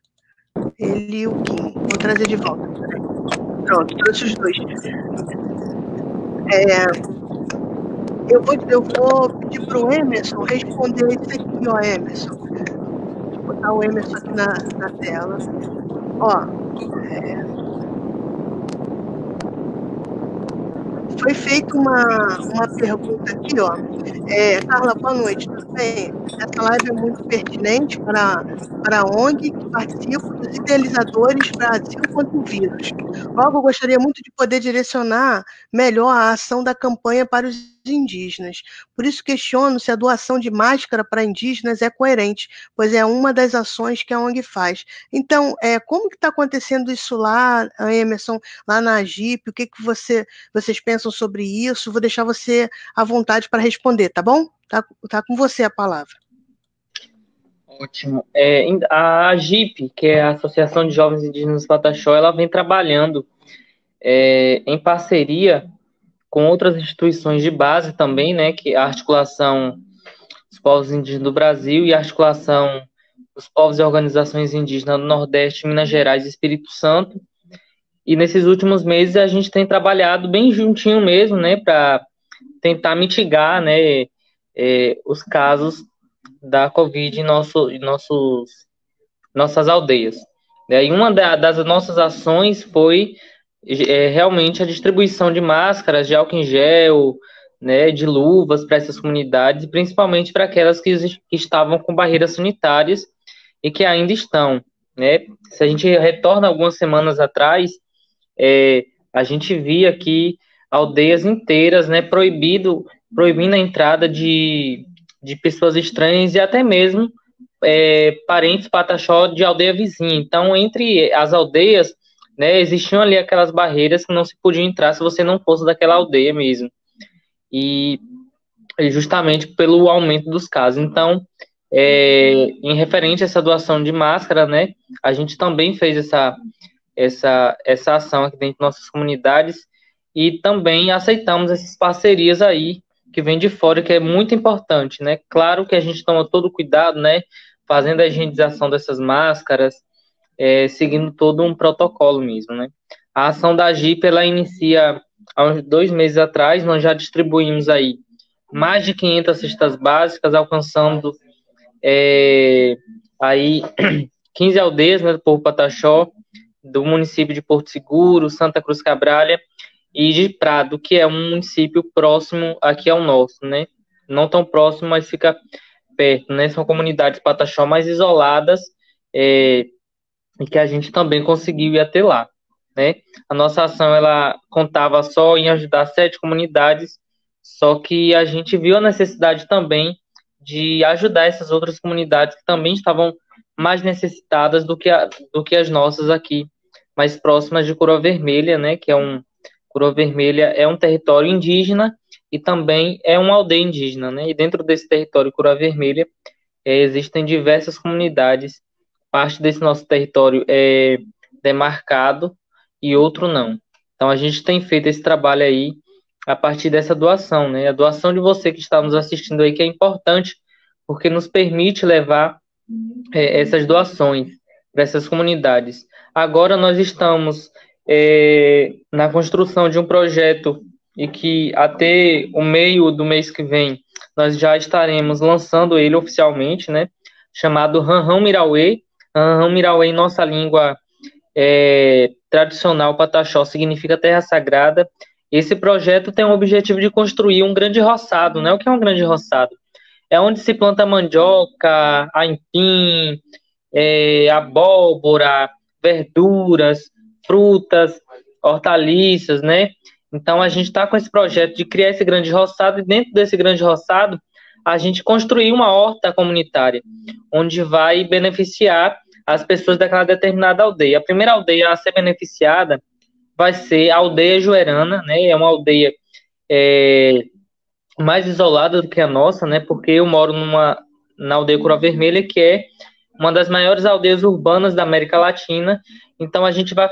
Ele e o Kim. Vou trazer de volta. Pronto, trouxe os dois. Eu vou pedir para o Emerson responder isso aqui, ó, Emerson. Vou botar o Emerson aqui na tela. Ó, foi feita uma pergunta aqui, ó. Carla, boa noite, tudo bem? Essa live é muito pertinente para a ONG que participa dos idealizadores Brasil contra o vírus. Logo, eu gostaria muito de poder direcionar melhor a ação da campanha para os indígenas. Por isso, questiono se a doação de máscara para indígenas é coerente, pois é uma das ações que a ONG faz. Então, como que está acontecendo isso lá, Emerson, lá na Agip? O que vocês pensam sobre isso? Vou deixar você à vontade para responder, tá bom? Tá com você a palavra. Ótimo. A AGIP, que é a Associação de Jovens Indígenas Pataxó, ela vem trabalhando em parceria com outras instituições de base também, né, que é a articulação dos povos indígenas do Brasil e a articulação dos povos e organizações indígenas do Nordeste, Minas Gerais e Espírito Santo. E nesses últimos meses a gente tem trabalhado bem juntinho mesmo, né, para tentar mitigar, né, os casos da Covid em nossas aldeias. E uma das nossas ações foi realmente a distribuição de máscaras, de álcool em gel, né, de luvas para essas comunidades, principalmente para aquelas que estavam com barreiras sanitárias e que ainda estão, né? Se a gente retorna algumas semanas atrás, a gente via aqui aldeias inteiras, né, proibindo a entrada de pessoas estranhas e até mesmo parentes pataxó de aldeia vizinha. Então, entre as aldeias, né, existiam ali aquelas barreiras que não se podia entrar se você não fosse daquela aldeia mesmo. E justamente pelo aumento dos casos. Então, em referente a essa doação de máscara, né, a gente também fez essa ação aqui dentro de nossas comunidades e também aceitamos essas parcerias aí que vem de fora, que é muito importante, né? Claro que a gente toma todo o cuidado, né, fazendo a higienização dessas máscaras, seguindo todo um protocolo mesmo, né? A ação da AGIP, ela inicia há uns 2 meses atrás, nós já distribuímos aí mais de 500 cestas básicas, alcançando aí 15 aldeias, né, do povo Pataxó, do município de Porto Seguro, Santa Cruz Cabralha e de Prado, que é um município próximo aqui ao nosso, né? Não tão próximo, mas fica perto, né? São comunidades Pataxó mais isoladas, e que a gente também conseguiu ir até lá, né? A nossa ação, ela contava só em ajudar 7 comunidades, só que a gente viu a necessidade também de ajudar essas outras comunidades que também estavam mais necessitadas do que as nossas aqui, mais próximas de Coroa Vermelha, né? Coroa Vermelha é um território indígena e também é uma aldeia indígena, né? E dentro desse território Coroa Vermelha existem diversas comunidades. Parte desse nosso território é demarcado e outro não. Então a gente tem feito esse trabalho aí a partir dessa doação, né? A doação de você que está nos assistindo aí, que é importante, porque nos permite levar essas doações para essas comunidades. Agora nós estamos na construção de um projeto e que até o meio do mês que vem nós já estaremos lançando ele oficialmente, né? Chamado Ranrão Mirauê. Ranrão Mirauê, em nossa língua tradicional Pataxó, significa terra sagrada. Esse projeto tem o objetivo de construir um grande roçado, né? O que é um grande roçado? É onde se planta mandioca, aipim, abóbora, verduras, frutas, hortaliças, né? Então a gente está com esse projeto de criar esse grande roçado, e dentro desse grande roçado a gente construir uma horta comunitária, onde vai beneficiar as pessoas daquela determinada aldeia. A primeira aldeia a ser beneficiada vai ser a aldeia Joerana, né? É uma aldeia mais isolada do que a nossa, né? Porque eu moro na aldeia Coroa Vermelha, que é uma das maiores aldeias urbanas da América Latina. Então a gente vai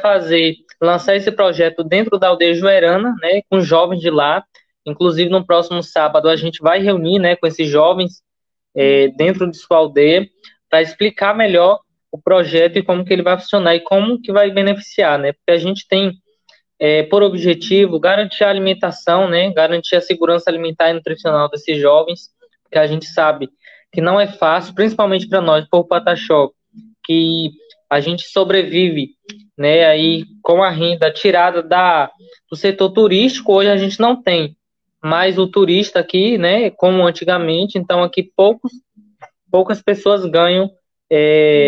lançar esse projeto dentro da aldeia Joerana, né? Com jovens de lá. Inclusive no próximo sábado a gente vai reunir, né? Com esses jovens dentro de sua aldeia para explicar melhor o projeto e como que ele vai funcionar e como que vai beneficiar, né? Porque a gente tem por objetivo garantir a alimentação, né? Garantir a segurança alimentar e nutricional desses jovens, porque a gente sabe que não é fácil, principalmente para nós, povo Pataxó, que a gente sobrevive, né? Aí com a renda tirada do setor turístico, hoje a gente não tem mais o turista aqui, né? Como antigamente, então aqui poucas pessoas ganham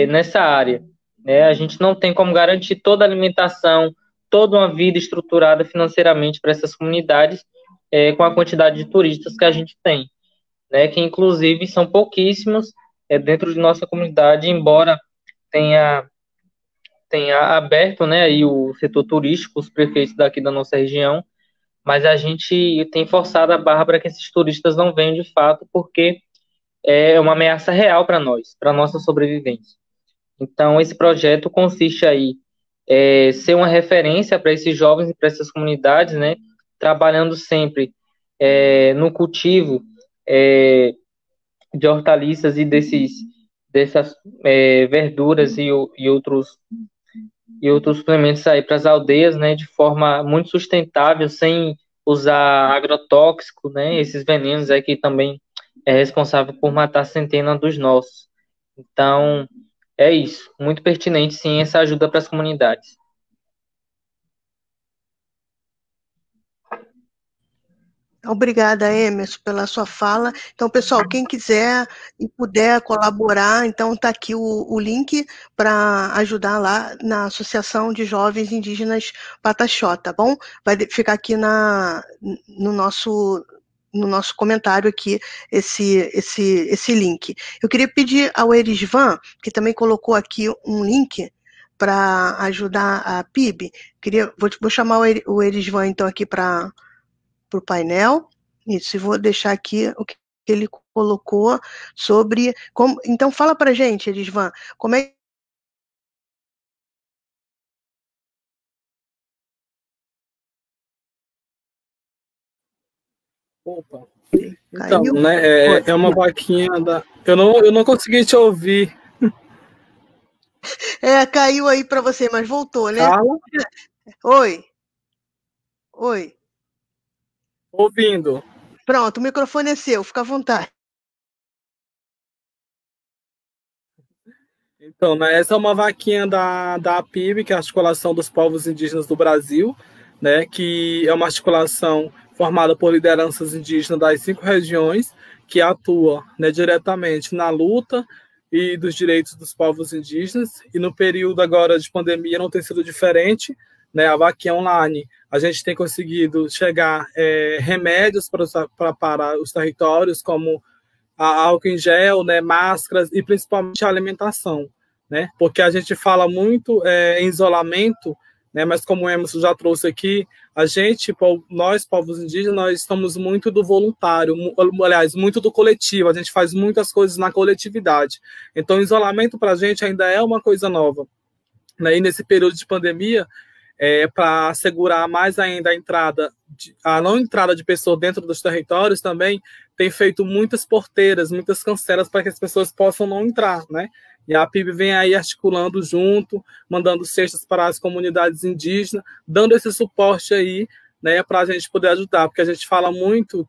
nessa área, né? A gente não tem como garantir toda a alimentação, toda uma vida estruturada financeiramente para essas comunidades com a quantidade de turistas que a gente tem, né? Que inclusive são pouquíssimos dentro de nossa comunidade, embora tenha aberto, né, aí o setor turístico, os prefeitos daqui da nossa região, mas a gente tem forçado a barra para que esses turistas não venham de fato, porque é uma ameaça real para nós, para nossa sobrevivência. Então, esse projeto consiste aí ser uma referência para esses jovens e para essas comunidades, né? Trabalhando sempre no cultivo de hortaliças e dessas verduras e outros suplementos aí para as aldeias, né? De forma muito sustentável, sem usar agrotóxico, né? Esses venenos aí que também é responsável por matar centenas dos nossos. Então, é isso. Muito pertinente, sim, essa ajuda para as comunidades. Obrigada, Emerson, pela sua fala. Então, pessoal, quem quiser e puder colaborar, então está aqui o link para ajudar lá na Associação de Jovens Indígenas Pataxó, tá bom? Vai ficar aqui no nosso comentário aqui esse link. Eu queria pedir ao Erisvan, que também colocou aqui um link para ajudar a PIB. Vou chamar o Erisvan, então, aqui para o painel. Isso, e vou deixar aqui o que ele colocou sobre como. Então, fala para a gente, Erisvan, como é. Opa. Então, né, é uma vaquinha da. Eu não consegui te ouvir. Caiu aí para você, mas voltou, né? Carla? Oi. Ouvindo. Pronto, o microfone é seu, fica à vontade. Então, né, essa é uma vaquinha da APIB, que é a Articulação dos Povos Indígenas do Brasil, né, que é uma articulação formada por lideranças indígenas das 5 regiões, que atua, né, diretamente na luta e dos direitos dos povos indígenas, e no período agora de pandemia não tem sido diferente, né, a Vaquinha Online, a gente tem conseguido chegar remédios para os territórios, como a álcool em gel, né, máscaras e principalmente a alimentação, né, porque a gente fala muito em isolamento, né, mas como o Emerson já trouxe aqui, nós, povos indígenas, nós estamos muito do voluntário, aliás, muito do coletivo, a gente faz muitas coisas na coletividade. Então, o isolamento para a gente ainda é uma coisa nova, né, e nesse período de pandemia, para assegurar mais ainda a não entrada de pessoas dentro dos territórios também, tem feito muitas porteiras, muitas cancelas para que as pessoas possam não entrar, né? E a PIB vem aí articulando junto, mandando cestas para as comunidades indígenas, dando esse suporte aí, né, para a gente poder ajudar, porque a gente fala muito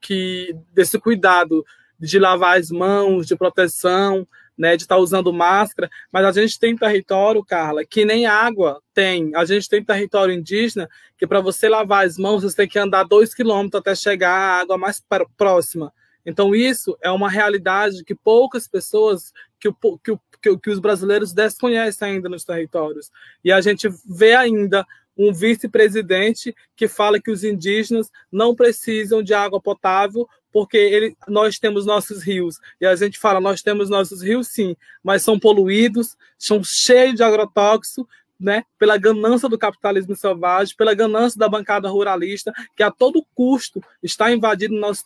desse cuidado de lavar as mãos, de proteção, né, de estar usando máscara, mas a gente tem território, Carla, que nem água tem. A gente tem território indígena que para você lavar as mãos, você tem que andar 2 quilômetros até chegar à água mais próxima. Então, isso é uma realidade que poucas pessoas, que os brasileiros desconhecem ainda nos territórios. E a gente vê ainda um vice-presidente que fala que os indígenas não precisam de água potável porque nós temos nossos rios. E a gente fala, nós temos nossos rios sim, mas são poluídos, são cheios de agrotóxico, né, pela ganância do capitalismo selvagem, pela ganância da bancada ruralista, que a todo custo está invadindo nossos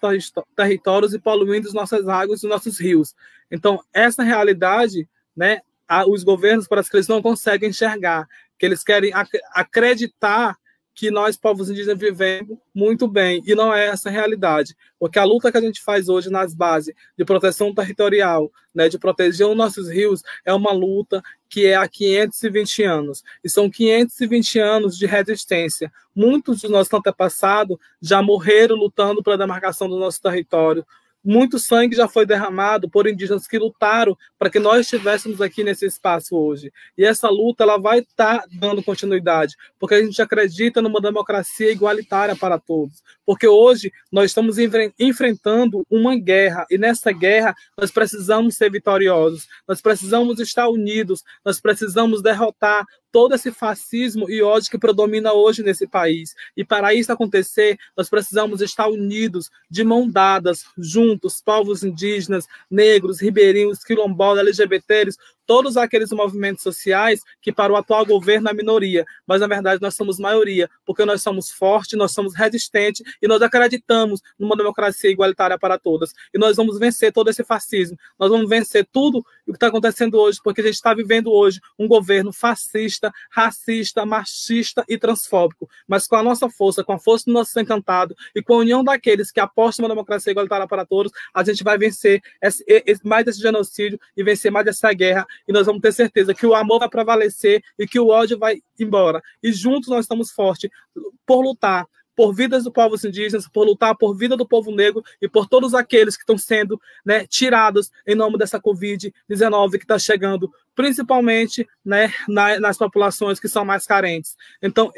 territórios e poluindo as nossas águas e nossos rios. Então, essa realidade, né, os governos parece que eles não conseguem enxergar, que eles querem acreditar que nós, povos indígenas, vivemos muito bem, e não é essa a realidade, porque a luta que a gente faz hoje nas bases de proteção territorial, né, de proteger os nossos rios, é uma luta que é há 520 anos, e são 520 anos de resistência. Muitos dos nossos antepassados já morreram lutando pela demarcação do nosso território. Muito sangue já foi derramado por indígenas que lutaram para que nós estivéssemos aqui nesse espaço hoje. E essa luta ela vai estar dando continuidade, porque a gente acredita numa democracia igualitária para todos. Porque hoje nós estamos enfrentando uma guerra, e nessa guerra nós precisamos ser vitoriosos, nós precisamos estar unidos, nós precisamos derrotar todo esse fascismo e ódio que predomina hoje nesse país. E para isso acontecer, nós precisamos estar unidos, de mão dadas, juntos, povos indígenas, negros, ribeirinhos, quilombolas, LGBTs, todos aqueles movimentos sociais que para o atual governo é minoria, mas na verdade nós somos maioria, porque nós somos fortes, nós somos resistentes e nós acreditamos numa democracia igualitária para todas. E nós vamos vencer todo esse fascismo, nós vamos vencer tudo o que está acontecendo hoje, porque a gente está vivendo hoje um governo fascista, racista, machista e transfóbico, mas com a nossa força, com a força do nosso encantado e com a união daqueles que apostam na democracia igualitária para todos, a gente vai vencer mais esse genocídio e vencer mais essa guerra, e nós vamos ter certeza que o amor vai prevalecer e que o ódio vai embora. E juntos nós estamos fortes por lutar por vidas dos povos indígenas, por lutar por vida do povo negro e por todos aqueles que estão sendo, né, tirados em nome dessa Covid-19 que está chegando, principalmente, né, nas populações que são mais carentes. Então,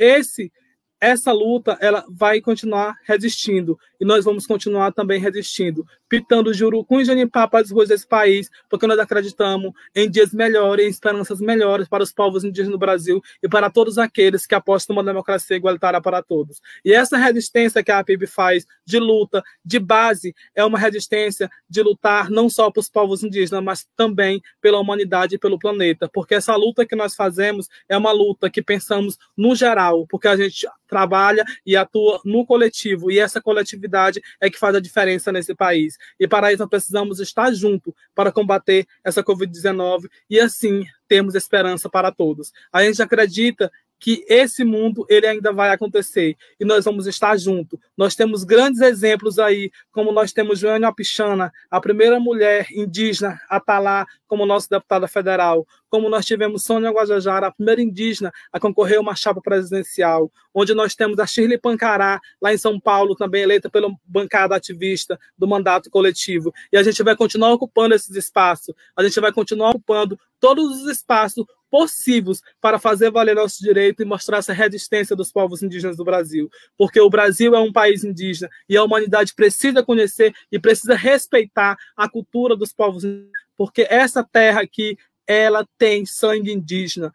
essa luta ela vai continuar resistindo, e nós vamos continuar também resistindo, pitando de urucum e janipá para as ruas desse país, porque nós acreditamos em dias melhores, em esperanças melhores para os povos indígenas do Brasil e para todos aqueles que apostam numa democracia igualitária para todos. E essa resistência que a PIB faz de luta, de base, é uma resistência de lutar não só para os povos indígenas, mas também pela humanidade e pelo planeta, porque essa luta que nós fazemos é uma luta que pensamos no geral, porque a gente trabalha e atua no coletivo, e essa coletividade é que faz a diferença nesse país. E para isso nós precisamos estar juntos para combater essa Covid-19 e assim termos esperança para todos. A gente acredita que esse mundo ele ainda vai acontecer e nós vamos estar juntos. Nós temos grandes exemplos aí, como nós temos Joênia Wapichana, a primeira mulher indígena a estar lá como nossa deputada federal, como nós tivemos Sônia Guajajara, a primeira indígena a concorrer a uma chapa presidencial, onde nós temos a Shirley Pancará, lá em São Paulo, também eleita pela bancada ativista do mandato coletivo. E a gente vai continuar ocupando esses espaços, a gente vai continuar ocupando todos os espaços possíveis para fazer valer nosso direito e mostrar essa resistência dos povos indígenas do Brasil. Porque o Brasil é um país indígena e a humanidade precisa conhecer e precisa respeitar a cultura dos povos indígenas, porque essa terra aqui, ela tem sangue indígena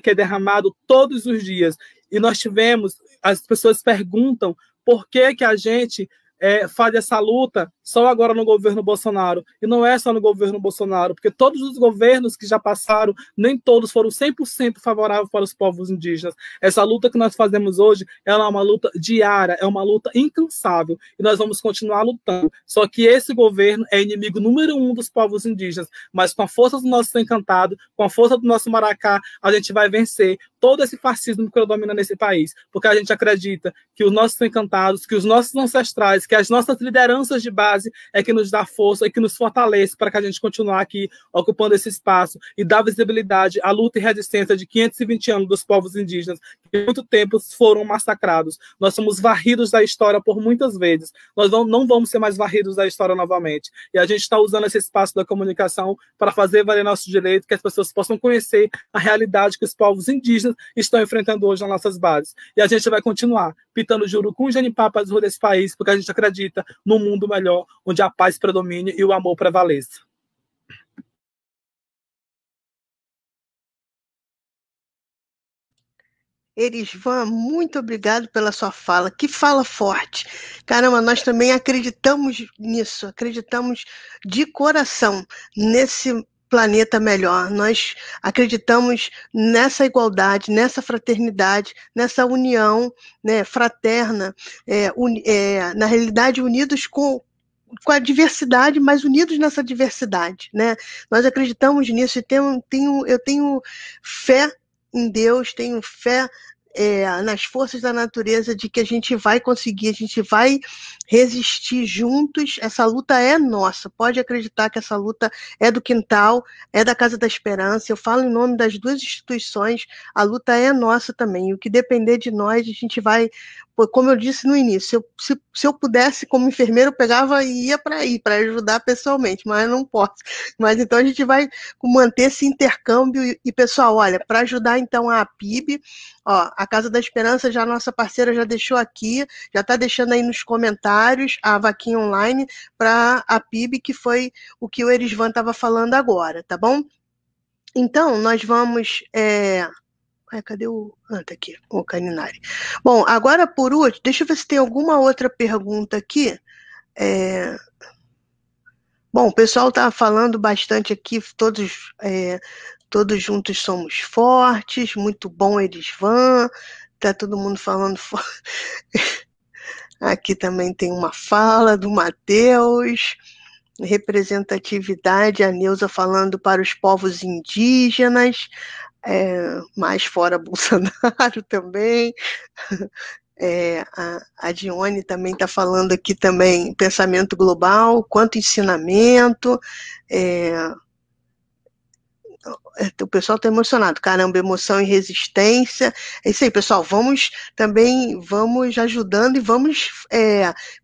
que é derramado todos os dias. E nós tivemos, as pessoas perguntam por que a gente faz essa luta só agora no governo Bolsonaro. E não é só no governo Bolsonaro, porque todos os governos que já passaram, nem todos foram 100% favoráveis para os povos indígenas. Essa luta que nós fazemos hoje, ela é uma luta diária, é uma luta incansável, e nós vamos continuar lutando. Só que esse governo é inimigo número 1 dos povos indígenas, mas com a força do nosso encantado, com a força do nosso maracá, a gente vai vencer todo esse fascismo que predomina nesse país, porque a gente acredita que os nossos encantados, que os nossos ancestrais, que as nossas lideranças de base é que nos dá força e que nos fortalece para que a gente continuar aqui ocupando esse espaço e dar visibilidade à luta e resistência de 520 anos dos povos indígenas, que por muito tempo foram massacrados. Nós somos varridos da história por muitas vezes. Nós não vamos ser mais varridos da história novamente. E a gente está usando esse espaço da comunicação para fazer valer nosso direito, que as pessoas possam conhecer a realidade que os povos indígenas estão enfrentando hoje nas nossas bases. E a gente vai continuar pitando jurucum e janipá para as ruas desse país, porque a gente acredita num mundo melhor, onde a paz predomine e o amor prevaleça. Erisvan, muito obrigado pela sua fala. Que fala forte. Caramba, nós também acreditamos nisso, acreditamos de coração nesse planeta melhor. Nós acreditamos nessa igualdade, nessa fraternidade, nessa união, né, fraterna, na realidade unidos com a diversidade, mas unidos nessa diversidade, né? Nós acreditamos nisso e eu tenho fé em Deus, tenho fé nas forças da natureza de que a gente vai conseguir, a gente vai resistir juntos. Essa luta é nossa, pode acreditar que essa luta é do Quintal, é da Casa da Esperança. Eu falo em nome das duas instituições, a luta é nossa também. O que depender de nós, a gente vai, como eu disse no início, se eu pudesse, como enfermeiro, eu pegava e ia para ajudar pessoalmente, mas eu não posso. Mas então a gente vai manter esse intercâmbio e pessoal, olha, para ajudar então a APIB, ó, a Casa da Esperança, já nossa parceira já deixou aqui, já está deixando aí nos comentários a vaquinha online para a PIB, que foi o que o Erisvan estava falando agora, tá bom? Então, nós vamos... cadê o... tá aqui, o Caninari. Bom, agora por último, deixa eu ver se tem alguma outra pergunta aqui. Bom, o pessoal está falando bastante aqui, todos juntos somos fortes, muito bom, Erisvan, tá todo mundo falando forte. Aqui também tem uma fala do Matheus, representatividade, a Neuza falando para os povos indígenas, mais fora Bolsonaro também. A Dione também está falando aqui também, pensamento global, quanto ensinamento, o pessoal está emocionado, caramba, emoção e resistência, é isso aí, pessoal, vamos ajudando e vamos,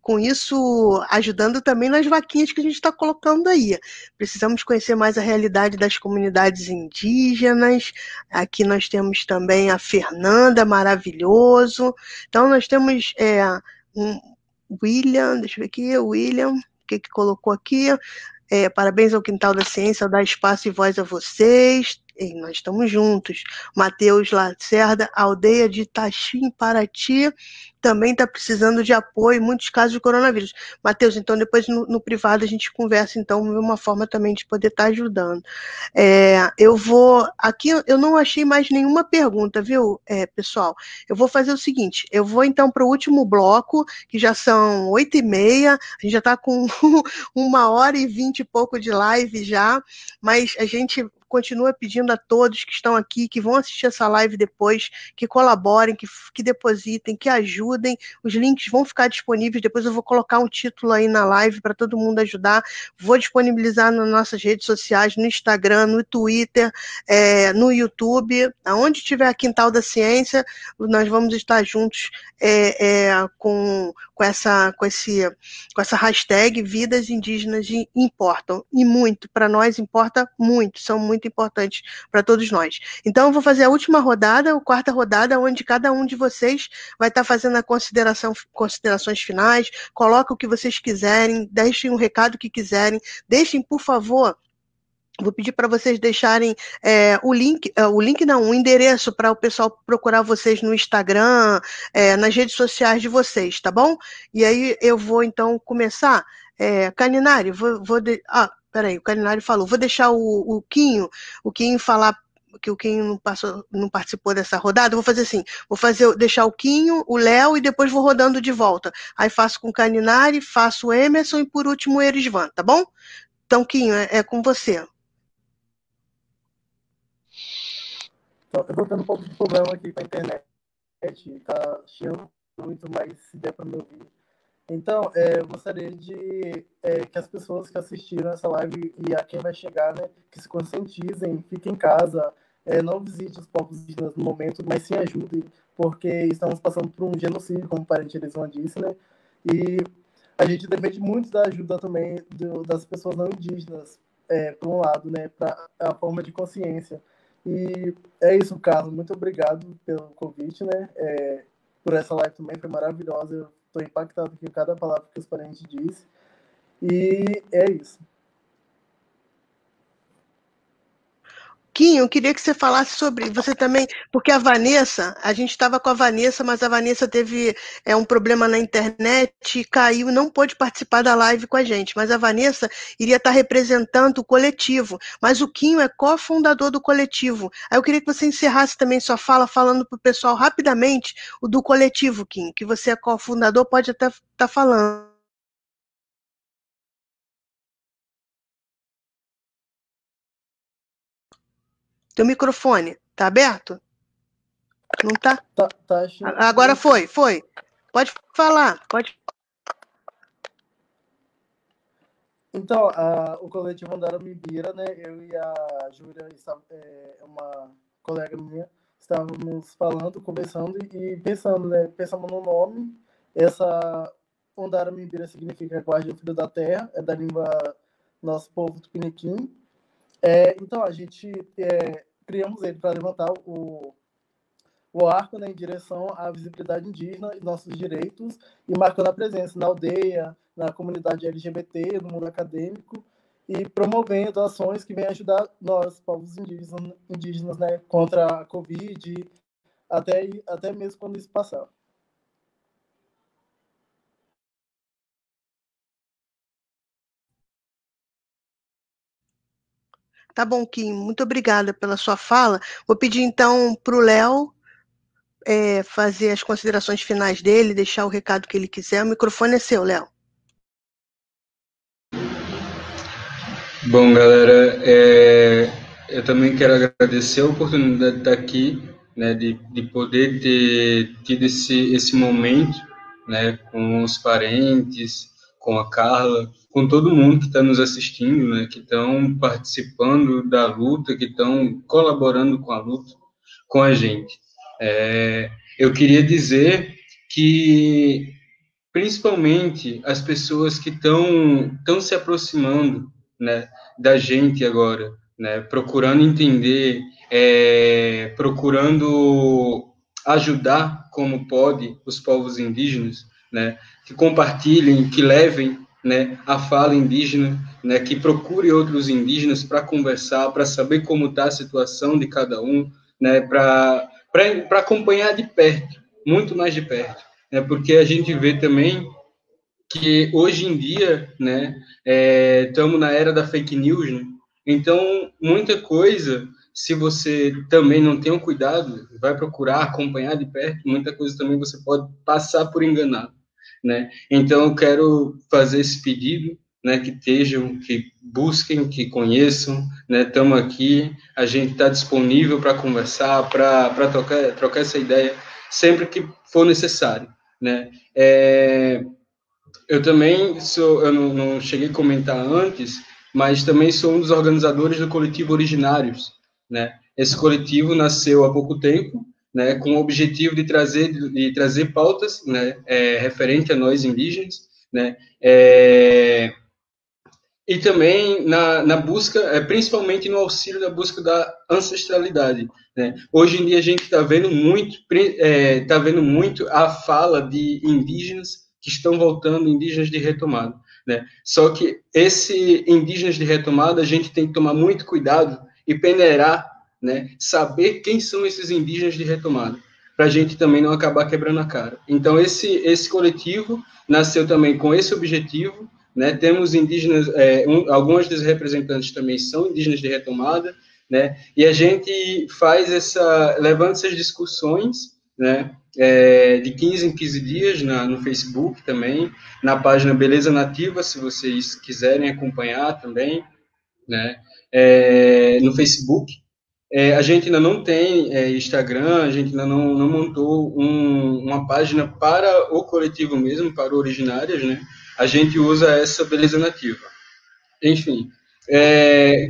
com isso, ajudando também nas vaquinhas que a gente está colocando aí. Precisamos conhecer mais a realidade das comunidades indígenas. Aqui nós temos também a Fernanda, maravilhoso. Então nós temos William, deixa eu ver aqui, William, o que colocou aqui? Parabéns ao Quintal da Ciência, ao dar espaço e voz a vocês. E nós estamos juntos. Matheus Lacerda, aldeia de Itaxim, Paraty, também está precisando de apoio em muitos casos de coronavírus. Matheus, então depois no privado a gente conversa, então, uma forma também de poder estar ajudando. Aqui eu não achei mais nenhuma pergunta, viu, pessoal? Eu vou fazer o seguinte, eu vou então para o último bloco, que já são 8h30, a gente já está com 1h20 e pouco de live já, mas a gente continua pedindo a todos que estão aqui, que vão assistir essa live depois, que colaborem, que depositem, que ajudem. Os links vão ficar disponíveis, depois eu vou colocar um título aí na live para todo mundo ajudar. Vou disponibilizar nas nossas redes sociais, no Instagram, no Twitter, no YouTube, aonde tiver a Quintal da Ciência, nós vamos estar juntos com essa hashtag Vidas Indígenas Importam. E muito, para nós importa muito, são muitas muito importantes para todos nós. Então, eu vou fazer a última rodada, a quarta rodada, onde cada um de vocês vai estar fazendo considerações finais, coloca o que vocês quiserem, deixem o recado que quiserem, deixem, por favor, vou pedir para vocês deixarem o endereço para o pessoal procurar vocês no Instagram, nas redes sociais de vocês, tá bom? E aí eu vou então começar. Caninari, peraí, o Caninari falou, vou deixar o Quinho falar, que o Quinho não participou dessa rodada, vou fazer assim, deixar o Quinho, o Léo e depois vou rodando de volta. Aí faço com o Caninari, faço o Emerson e por último o Erisvan, tá bom? Então, Quinho, é com você. Eu tô tendo um pouco de problema aqui com a internet. Tá cheio muito, mas se der para me ouvir. Então, eu gostaria de que as pessoas que assistiram essa live e a quem vai chegar, né, que se conscientizem, fiquem em casa, não visitem os povos indígenas no momento, mas se ajudem, porque estamos passando por um genocídio, como o parente Elisman disse, né? E a gente depende muito da ajuda também das pessoas não indígenas, por um lado, né, para a forma de consciência. E é isso, Carlos. Muito obrigado pelo convite, né? Por essa live também, foi maravilhosa. Eu estou impactado com cada palavra que os parentes dizem. E é isso. Quinho, eu queria que você falasse sobre você também, porque a Vanessa, a gente estava com a Vanessa, mas a Vanessa teve um problema na internet, caiu, não pôde participar da live com a gente, mas a Vanessa iria estar representando o coletivo, mas o Quinho é cofundador do coletivo. Aí eu queria que você encerrasse também sua fala falando para o pessoal rapidamente o do coletivo, Quinho, que você é cofundador, pode até estar falando. Teu microfone tá aberto? Não tá? Tá achando... Agora foi. Pode falar, pode. Então, o coletivo Andara Mibira, né? Eu e a Júlia, uma colega minha, estávamos falando, conversando e pensando, né? Pensamos no nome. Essa Ondara Mibira significa guardião filho da terra, é da língua nosso povo tupiniquim. Então, a gente criamos ele para levantar o arco, né, em direção à visibilidade indígena e nossos direitos, e marcando a presença na aldeia, na comunidade LGBT, no mundo acadêmico, e promovendo ações que vêm ajudar nós, povos indígenas, né, contra a Covid, até mesmo quando isso passar. Tá bom, Kim, muito obrigada pela sua fala. Vou pedir então para o Léo fazer as considerações finais dele, deixar o recado que ele quiser. O microfone é seu, Léo. Bom, galera, eu também quero agradecer a oportunidade de estar aqui, né, de poder ter tido esse momento, né, com os parentes, com a Carla, com todo mundo que está nos assistindo, né, que estão participando da luta, que estão colaborando com a luta, com a gente. Eu queria dizer que, principalmente, as pessoas que estão se aproximando, né, da gente agora, né, procurando entender, procurando ajudar como pode os povos indígenas, né, que compartilhem, que levem, né, a fala indígena, né, que procure outros indígenas para conversar, para saber como está a situação de cada um, né, para acompanhar de perto, muito mais de perto, né, porque a gente vê também que hoje em dia, né, estamos na era da fake news, né? Então, muita coisa, se você também não tem um cuidado, vai procurar acompanhar de perto, muita coisa também você pode passar por enganado, né? Então, eu quero fazer esse pedido, né, que busquem, que conheçam, né? Estamos aqui, a gente está disponível para conversar, para trocar essa ideia sempre que for necessário, né? Eu também eu não cheguei a comentar antes, mas também sou um dos organizadores do coletivo Originários, né? Esse coletivo nasceu há pouco tempo, né, com o objetivo de trazer pautas, né, referente a nós indígenas, né, e também na busca, principalmente no auxílio da busca da ancestralidade, né? Hoje em dia a gente está vendo muito a fala de indígenas que estão voltando, indígenas de retomada, né? Só que esse indígenas de retomada a gente tem que tomar muito cuidado e peneirar, né? Saber quem são esses indígenas de retomada, para a gente também não acabar quebrando a cara. Então esse coletivo nasceu também com esse objetivo, né? Temos indígenas, algumas das representantes também são indígenas de retomada, né? E a gente levanta essas discussões, né? De 15 em 15 dias no Facebook também, na página Beleza Nativa, se vocês quiserem acompanhar também, né? No Facebook. A gente ainda não tem Instagram, a gente ainda não montou uma página para o coletivo mesmo, para originárias, né? A gente usa essa Beleza Nativa. Enfim,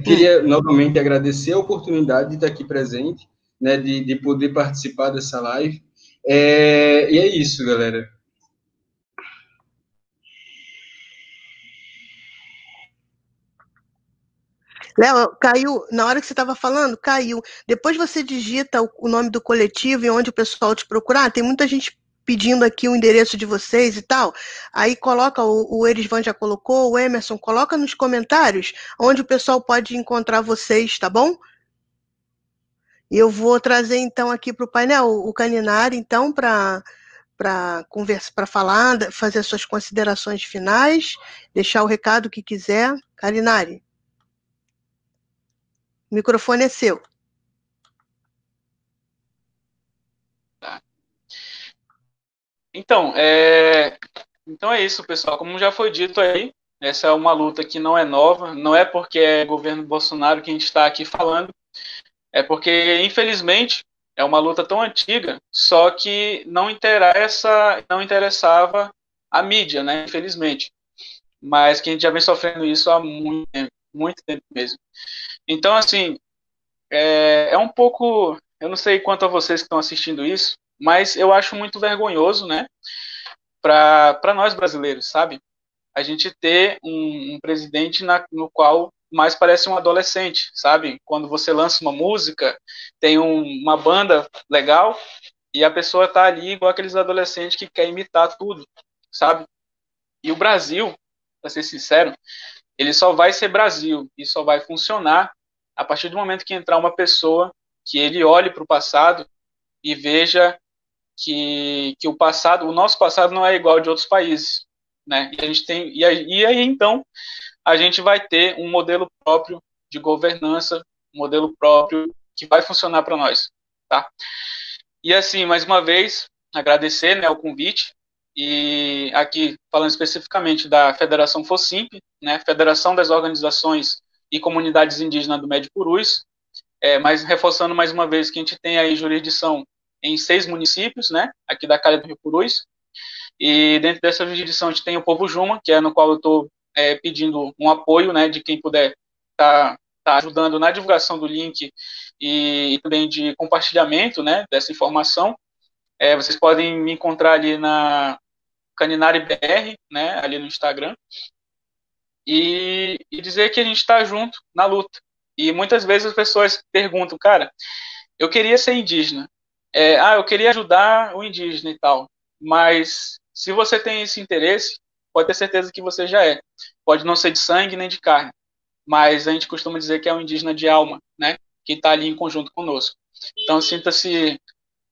queria novamente agradecer a oportunidade de estar aqui presente, né? De poder participar dessa live. E é isso, galera. Léo, caiu, na hora que você estava falando, caiu. Depois você digita o nome do coletivo e onde o pessoal te procurar. Tem muita gente pedindo aqui o endereço de vocês e tal. Aí coloca, o Erisvan já colocou, o Emerson, coloca nos comentários onde o pessoal pode encontrar vocês, tá bom? E eu vou trazer então aqui para o painel o Caninari, então, para conversar, para falar, fazer as suas considerações finais, deixar o recado que quiser. Caninari. O microfone é seu. Tá. Então, então é isso, pessoal. Como já foi dito aí, essa é uma luta que não é nova, não é porque é governo Bolsonaro que a gente está aqui falando, é porque, infelizmente, é uma luta tão antiga, só que não interessava a mídia, né? Infelizmente. Mas que a gente já vem sofrendo isso há muito tempo mesmo. Então, assim, é um pouco, eu não sei quanto a vocês que estão assistindo isso, mas eu acho muito vergonhoso, né, para nós brasileiros, sabe? A gente ter um presidente no qual mais parece um adolescente, sabe? Quando você lança uma música, tem uma banda legal e a pessoa tá ali igual aqueles adolescentes que quer imitar tudo, sabe? E o Brasil, para ser sincero, ele só vai ser Brasil e só vai funcionar a partir do momento que entrar uma pessoa que ele olhe para o passado e veja que o nosso passado não é igual ao de outros países, né? E a gente tem e aí então a gente vai ter um modelo próprio de governança, um modelo próprio que vai funcionar para nós, tá? E assim, mais uma vez, agradecer, né, o convite e aqui falando especificamente da Federação FOSIMP, né, Federação das Organizações e Comunidades Indígenas do Médio Purus, mas reforçando mais uma vez que a gente tem aí jurisdição em 6 municípios, né, aqui da Calha do Rio Purus, e dentro dessa jurisdição a gente tem o Povo Juma, que é no qual eu estou pedindo um apoio, né, de quem puder tá ajudando na divulgação do link e também de compartilhamento, né, dessa informação. Vocês podem me encontrar ali na Caninari BR, né, ali no Instagram, e dizer que a gente está junto na luta. E muitas vezes as pessoas perguntam, cara, eu queria ser indígena, eu queria ajudar o indígena e tal, mas se você tem esse interesse, pode ter certeza que você já é. Pode não ser de sangue nem de carne, mas a gente costuma dizer que é um indígena de alma, né, que está ali em conjunto conosco. Então sinta-se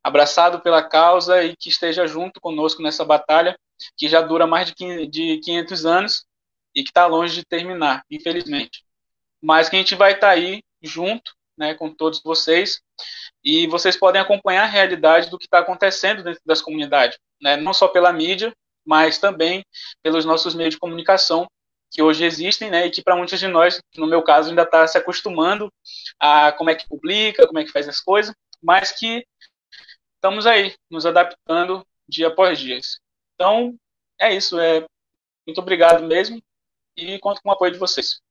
abraçado pela causa e que esteja junto conosco nessa batalha, que já dura mais de 500 anos e que está longe de terminar, infelizmente. Mas que a gente vai estar aí junto, né, com todos vocês, e vocês podem acompanhar a realidade do que está acontecendo dentro das comunidades, né, não só pela mídia, mas também pelos nossos meios de comunicação que hoje existem, né, e que para muitos de nós, no meu caso, ainda está se acostumando a como é que publica, como é que faz as coisas, mas que estamos aí, nos adaptando dia após dia. Então, é isso. Muito obrigado mesmo e conto com o apoio de vocês.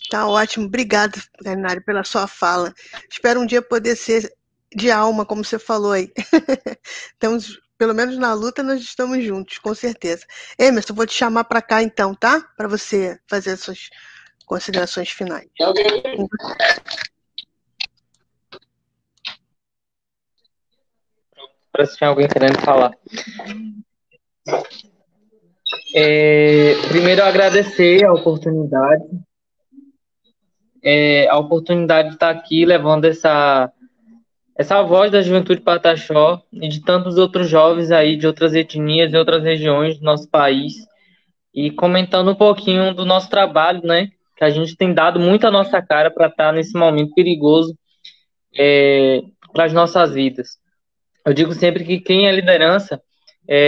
Tá ótimo. Obrigado, Caninari, pela sua fala. Espero um dia poder ser de alma, como você falou aí. Estamos Pelo menos na luta nós estamos juntos, com certeza. Emerson, vou te chamar para cá então, tá? Para você fazer as suas considerações finais. Para se tinha alguém querendo falar. Primeiro, agradecer a oportunidade de estar aqui levando essa voz da juventude Pataxó e de tantos outros jovens aí de outras etnias e outras regiões do nosso país, e comentando um pouquinho do nosso trabalho, né, que a gente tem dado muito a nossa cara para estar nesse momento perigoso para as nossas vidas. Eu digo sempre que quem é liderança,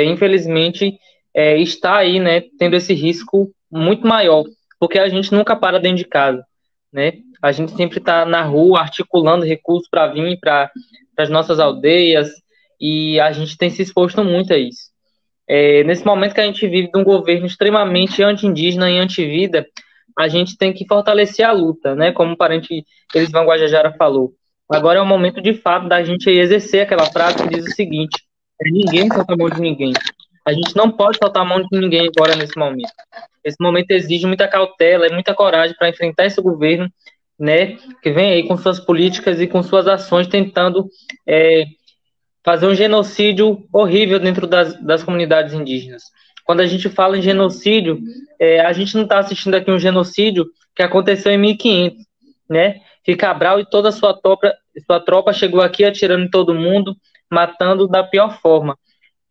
infelizmente, está aí, né, tendo esse risco muito maior, porque a gente nunca para dentro de casa, né? A gente sempre está na rua articulando recursos para vir para as nossas aldeias, e a gente tem se exposto muito a isso. Nesse momento que a gente vive de um governo extremamente anti-indígena e anti-vida, a gente tem que fortalecer a luta, né? Como o parente Elisvan Guajajara falou. Agora é o momento, de fato, da gente exercer aquela frase que diz o seguinte: ninguém solta a mão de ninguém. A gente não pode soltar a mão de ninguém agora nesse momento. Esse momento exige muita cautela e muita coragem para enfrentar esse governo, né, que vem aí com suas políticas e com suas ações tentando fazer um genocídio horrível dentro das comunidades indígenas. Quando a gente fala em genocídio, a gente não está assistindo aqui um genocídio que aconteceu em 1500, né? Que Cabral e toda a sua tropa chegou aqui atirando em todo mundo, matando da pior forma.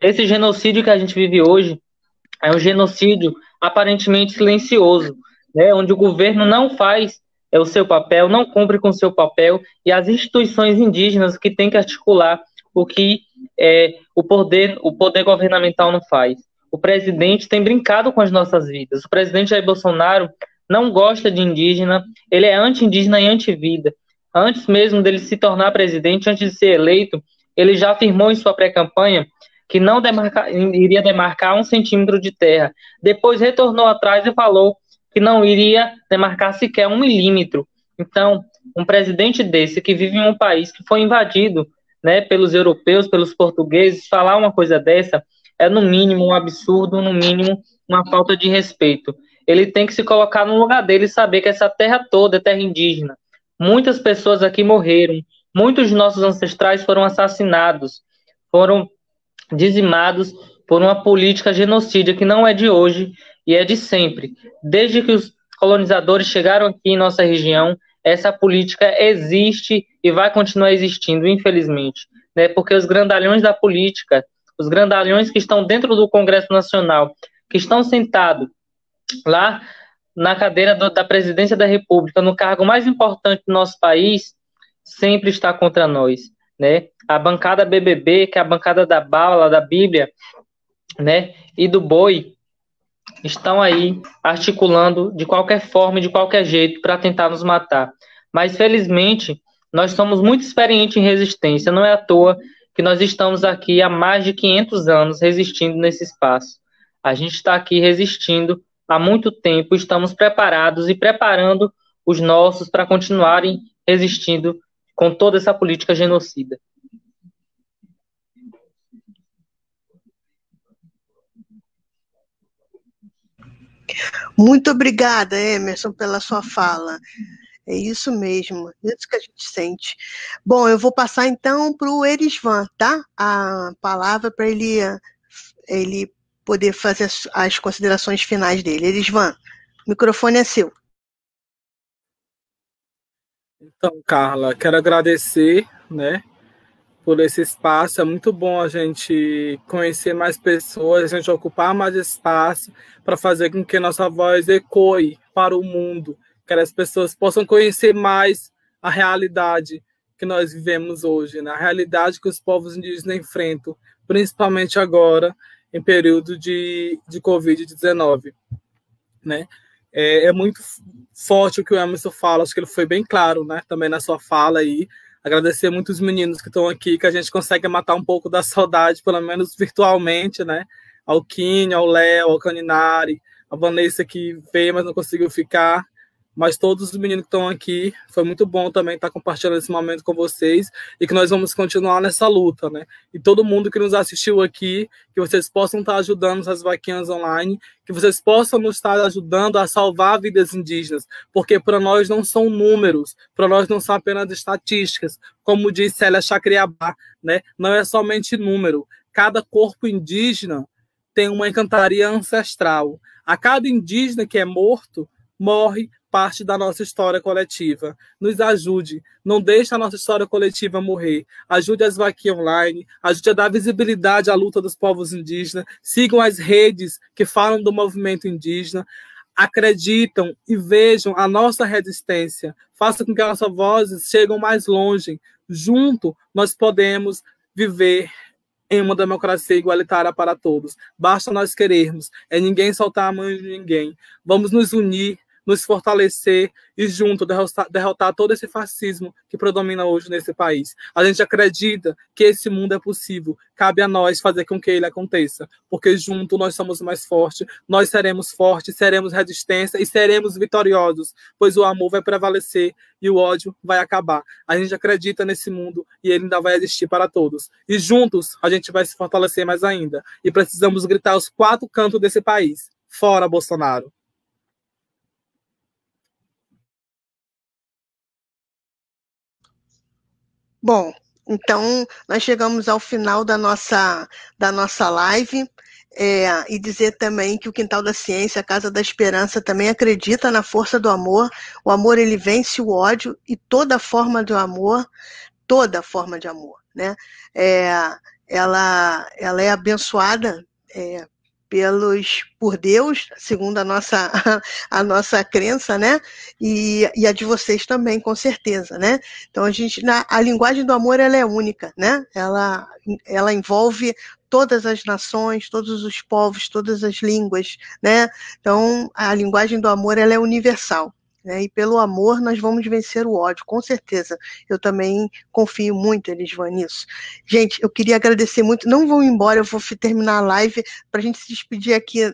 Esse genocídio que a gente vive hoje é um genocídio aparentemente silencioso, né? Onde o governo não faz o seu papel, não cumpre com o seu papel, e as instituições indígenas que têm que articular o que o poder governamental não faz. O presidente tem brincado com as nossas vidas. O presidente Jair Bolsonaro não gosta de indígena, ele é anti-indígena e anti-vida. Antes mesmo dele se tornar presidente, antes de ser eleito, ele já afirmou em sua pré-campanha que não iria demarcar 1 centímetro de terra. Depois retornou atrás e falou que não iria demarcar sequer 1 milímetro. Então, um presidente desse, que vive em um país que foi invadido, né, pelos europeus, pelos portugueses, falar uma coisa dessa é, no mínimo, um absurdo, no mínimo, uma falta de respeito. Ele tem que se colocar no lugar dele e saber que essa terra toda é terra indígena. Muitas pessoas aqui morreram, muitos de nossos ancestrais foram assassinados, foram dizimados por uma política genocídia que não é de hoje e é de sempre. Desde que os colonizadores chegaram aqui em nossa região, essa política existe e vai continuar existindo, infelizmente, né? Porque os grandalhões da política, os grandalhões que estão dentro do Congresso Nacional, que estão sentados lá na cadeira da presidência da República, no cargo mais importante do nosso país, sempre está contra nós, né? A bancada BBB, que é a bancada da bala, da Bíblia, né, e do boi, estão aí articulando de qualquer forma e de qualquer jeito para tentar nos matar. Mas, felizmente, nós somos muito experientes em resistência. Não é à toa que nós estamos aqui há mais de 500 anos resistindo nesse espaço. A gente está aqui resistindo há muito tempo, estamos preparados e preparando os nossos para continuarem resistindo com toda essa política genocida. Muito obrigada, Emerson, pela sua fala. É isso mesmo, isso que a gente sente. Bom, eu vou passar então para o Erisvan, tá? A palavra para ele poder fazer as considerações finais dele. Erisvan, o microfone é seu. Então, Carla, quero agradecer, né, por esse espaço. É muito bom a gente conhecer mais pessoas, a gente ocupar mais espaço para fazer com que nossa voz ecoe para o mundo, que as pessoas possam conhecer mais a realidade que nós vivemos hoje, né? A realidade que os povos indígenas enfrentam, principalmente agora, em período de Covid-19, né? É muito forte o que o Emerson fala, acho que ele foi bem claro, né? Também na sua fala aí. Agradecer muito os meninos que estão aqui, que a gente consegue matar um pouco da saudade, pelo menos virtualmente, né? Ao Quinho, ao Léo, ao Caninari, a Vanessa que veio, mas não conseguiu ficar, mas todos os meninos que estão aqui, foi muito bom também estar compartilhando esse momento com vocês e que nós vamos continuar nessa luta, né? E todo mundo que nos assistiu aqui, que vocês possam estar ajudando as vaquinhas online, que vocês possam nos estar ajudando a salvar vidas indígenas, porque para nós não são números, para nós não são apenas estatísticas, como diz Célia Chacriabá, né? Não é somente número. Cada corpo indígena tem uma encantaria ancestral. A cada indígena que é morto, morre parte da nossa história coletiva. Nos ajude, não deixe a nossa história coletiva morrer. Ajude as vaquinhas online, ajude a dar visibilidade à luta dos povos indígenas, sigam as redes que falam do movimento indígena, acreditam e vejam a nossa resistência, façam com que as nossas vozes cheguem mais longe. Junto, nós podemos viver em uma democracia igualitária para todos. Basta nós querermos, é ninguém soltar a mão de ninguém. Vamos nos unir, nos fortalecer e junto derrotar todo esse fascismo que predomina hoje nesse país. A gente acredita que esse mundo é possível. Cabe a nós fazer com que ele aconteça, porque junto nós somos mais fortes, nós seremos fortes, seremos resistência e seremos vitoriosos, pois o amor vai prevalecer e o ódio vai acabar. A gente acredita nesse mundo e ele ainda vai existir para todos. E juntos a gente vai se fortalecer mais ainda. E precisamos gritar aos 4 cantos desse país. Fora Bolsonaro! Bom, então nós chegamos ao final da nossa live, e dizer também que o Quintal da Ciência, a Casa da Esperança, também acredita na força do amor. O amor, ele vence o ódio e toda forma de amor, né? Ela é abençoada por Deus, segundo a nossa crença, né? E a de vocês também, com certeza, né? Então a linguagem do amor, ela é única, né? Ela envolve todas as nações, todos os povos, todas as línguas, né? Então a linguagem do amor, ela é universal. Né? E pelo amor nós vamos vencer o ódio, com certeza. Eu também confio muito, Elisvan, nisso. Gente, eu queria agradecer muito. Não vão embora, eu vou terminar a live para a gente se despedir aqui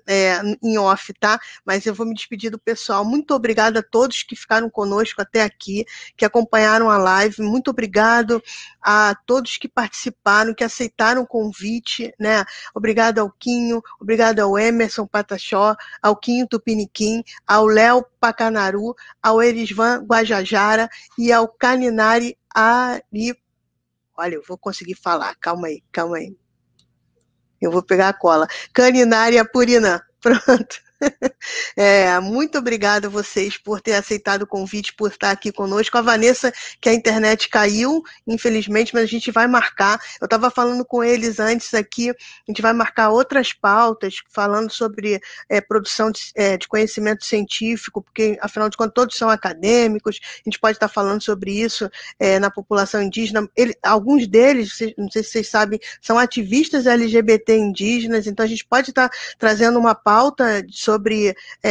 em off, tá? Mas eu vou me despedir do pessoal. Muito obrigada a todos que ficaram conosco até aqui, que acompanharam a live. Muito obrigado a todos que participaram, que aceitaram o convite, né? Obrigado ao Quinho, obrigado ao Emerson Pataxó, ao Quinho Tupiniquim, ao Léo Pacanaru, ao Elisvan Guajajara e ao Caninari Ari. Olha, eu vou conseguir falar, calma aí. Eu vou pegar a cola. Caninari Apurinã, pronto. Muito obrigada a vocês por ter aceitado o convite, por estar aqui conosco. A Vanessa, que a internet caiu, infelizmente, mas a gente vai marcar. Eu estava falando com eles antes aqui, a gente vai marcar outras pautas, falando sobre produção de conhecimento científico, porque, afinal de contas, todos são acadêmicos, a gente pode estar falando sobre isso na população indígena. Alguns deles, não sei se vocês sabem, são ativistas LGBT indígenas, então a gente pode estar trazendo uma pauta sobre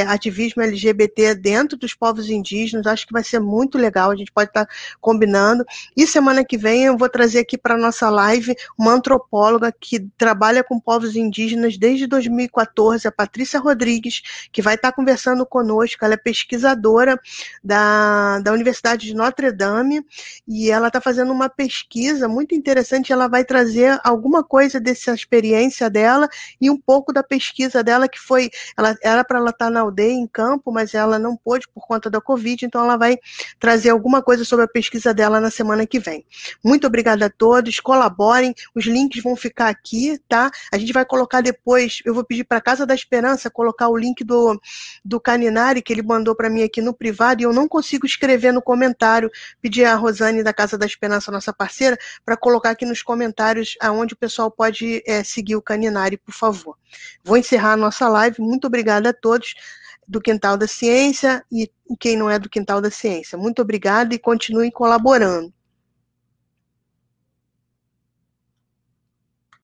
ativismo LGBT dentro dos povos indígenas. Acho que vai ser muito legal, a gente pode estar combinando. E semana que vem eu vou trazer aqui para a nossa live uma antropóloga que trabalha com povos indígenas desde 2014, a Patrícia Rodrigues, que vai estar conversando conosco. Ela é pesquisadora da Universidade de Notre Dame e ela está fazendo uma pesquisa muito interessante. Ela vai trazer alguma coisa dessa experiência dela e um pouco da pesquisa dela, que foi... Era para ela estar na aldeia, em campo, mas ela não pôde por conta da Covid, então ela vai trazer alguma coisa sobre a pesquisa dela na semana que vem. Muito obrigada a todos, colaborem, os links vão ficar aqui, tá? A gente vai colocar depois, eu vou pedir para a Casa da Esperança colocar o link do Caninari, que ele mandou para mim aqui no privado, e eu não consigo escrever no comentário. Pedi a Rosane da Casa da Esperança, nossa parceira, para colocar aqui nos comentários aonde o pessoal pode seguir o Caninari, por favor. Vou encerrar a nossa live. Muito obrigada a todos do Quintal da Ciência e quem não é do Quintal da Ciência. Muito obrigada e continuem colaborando.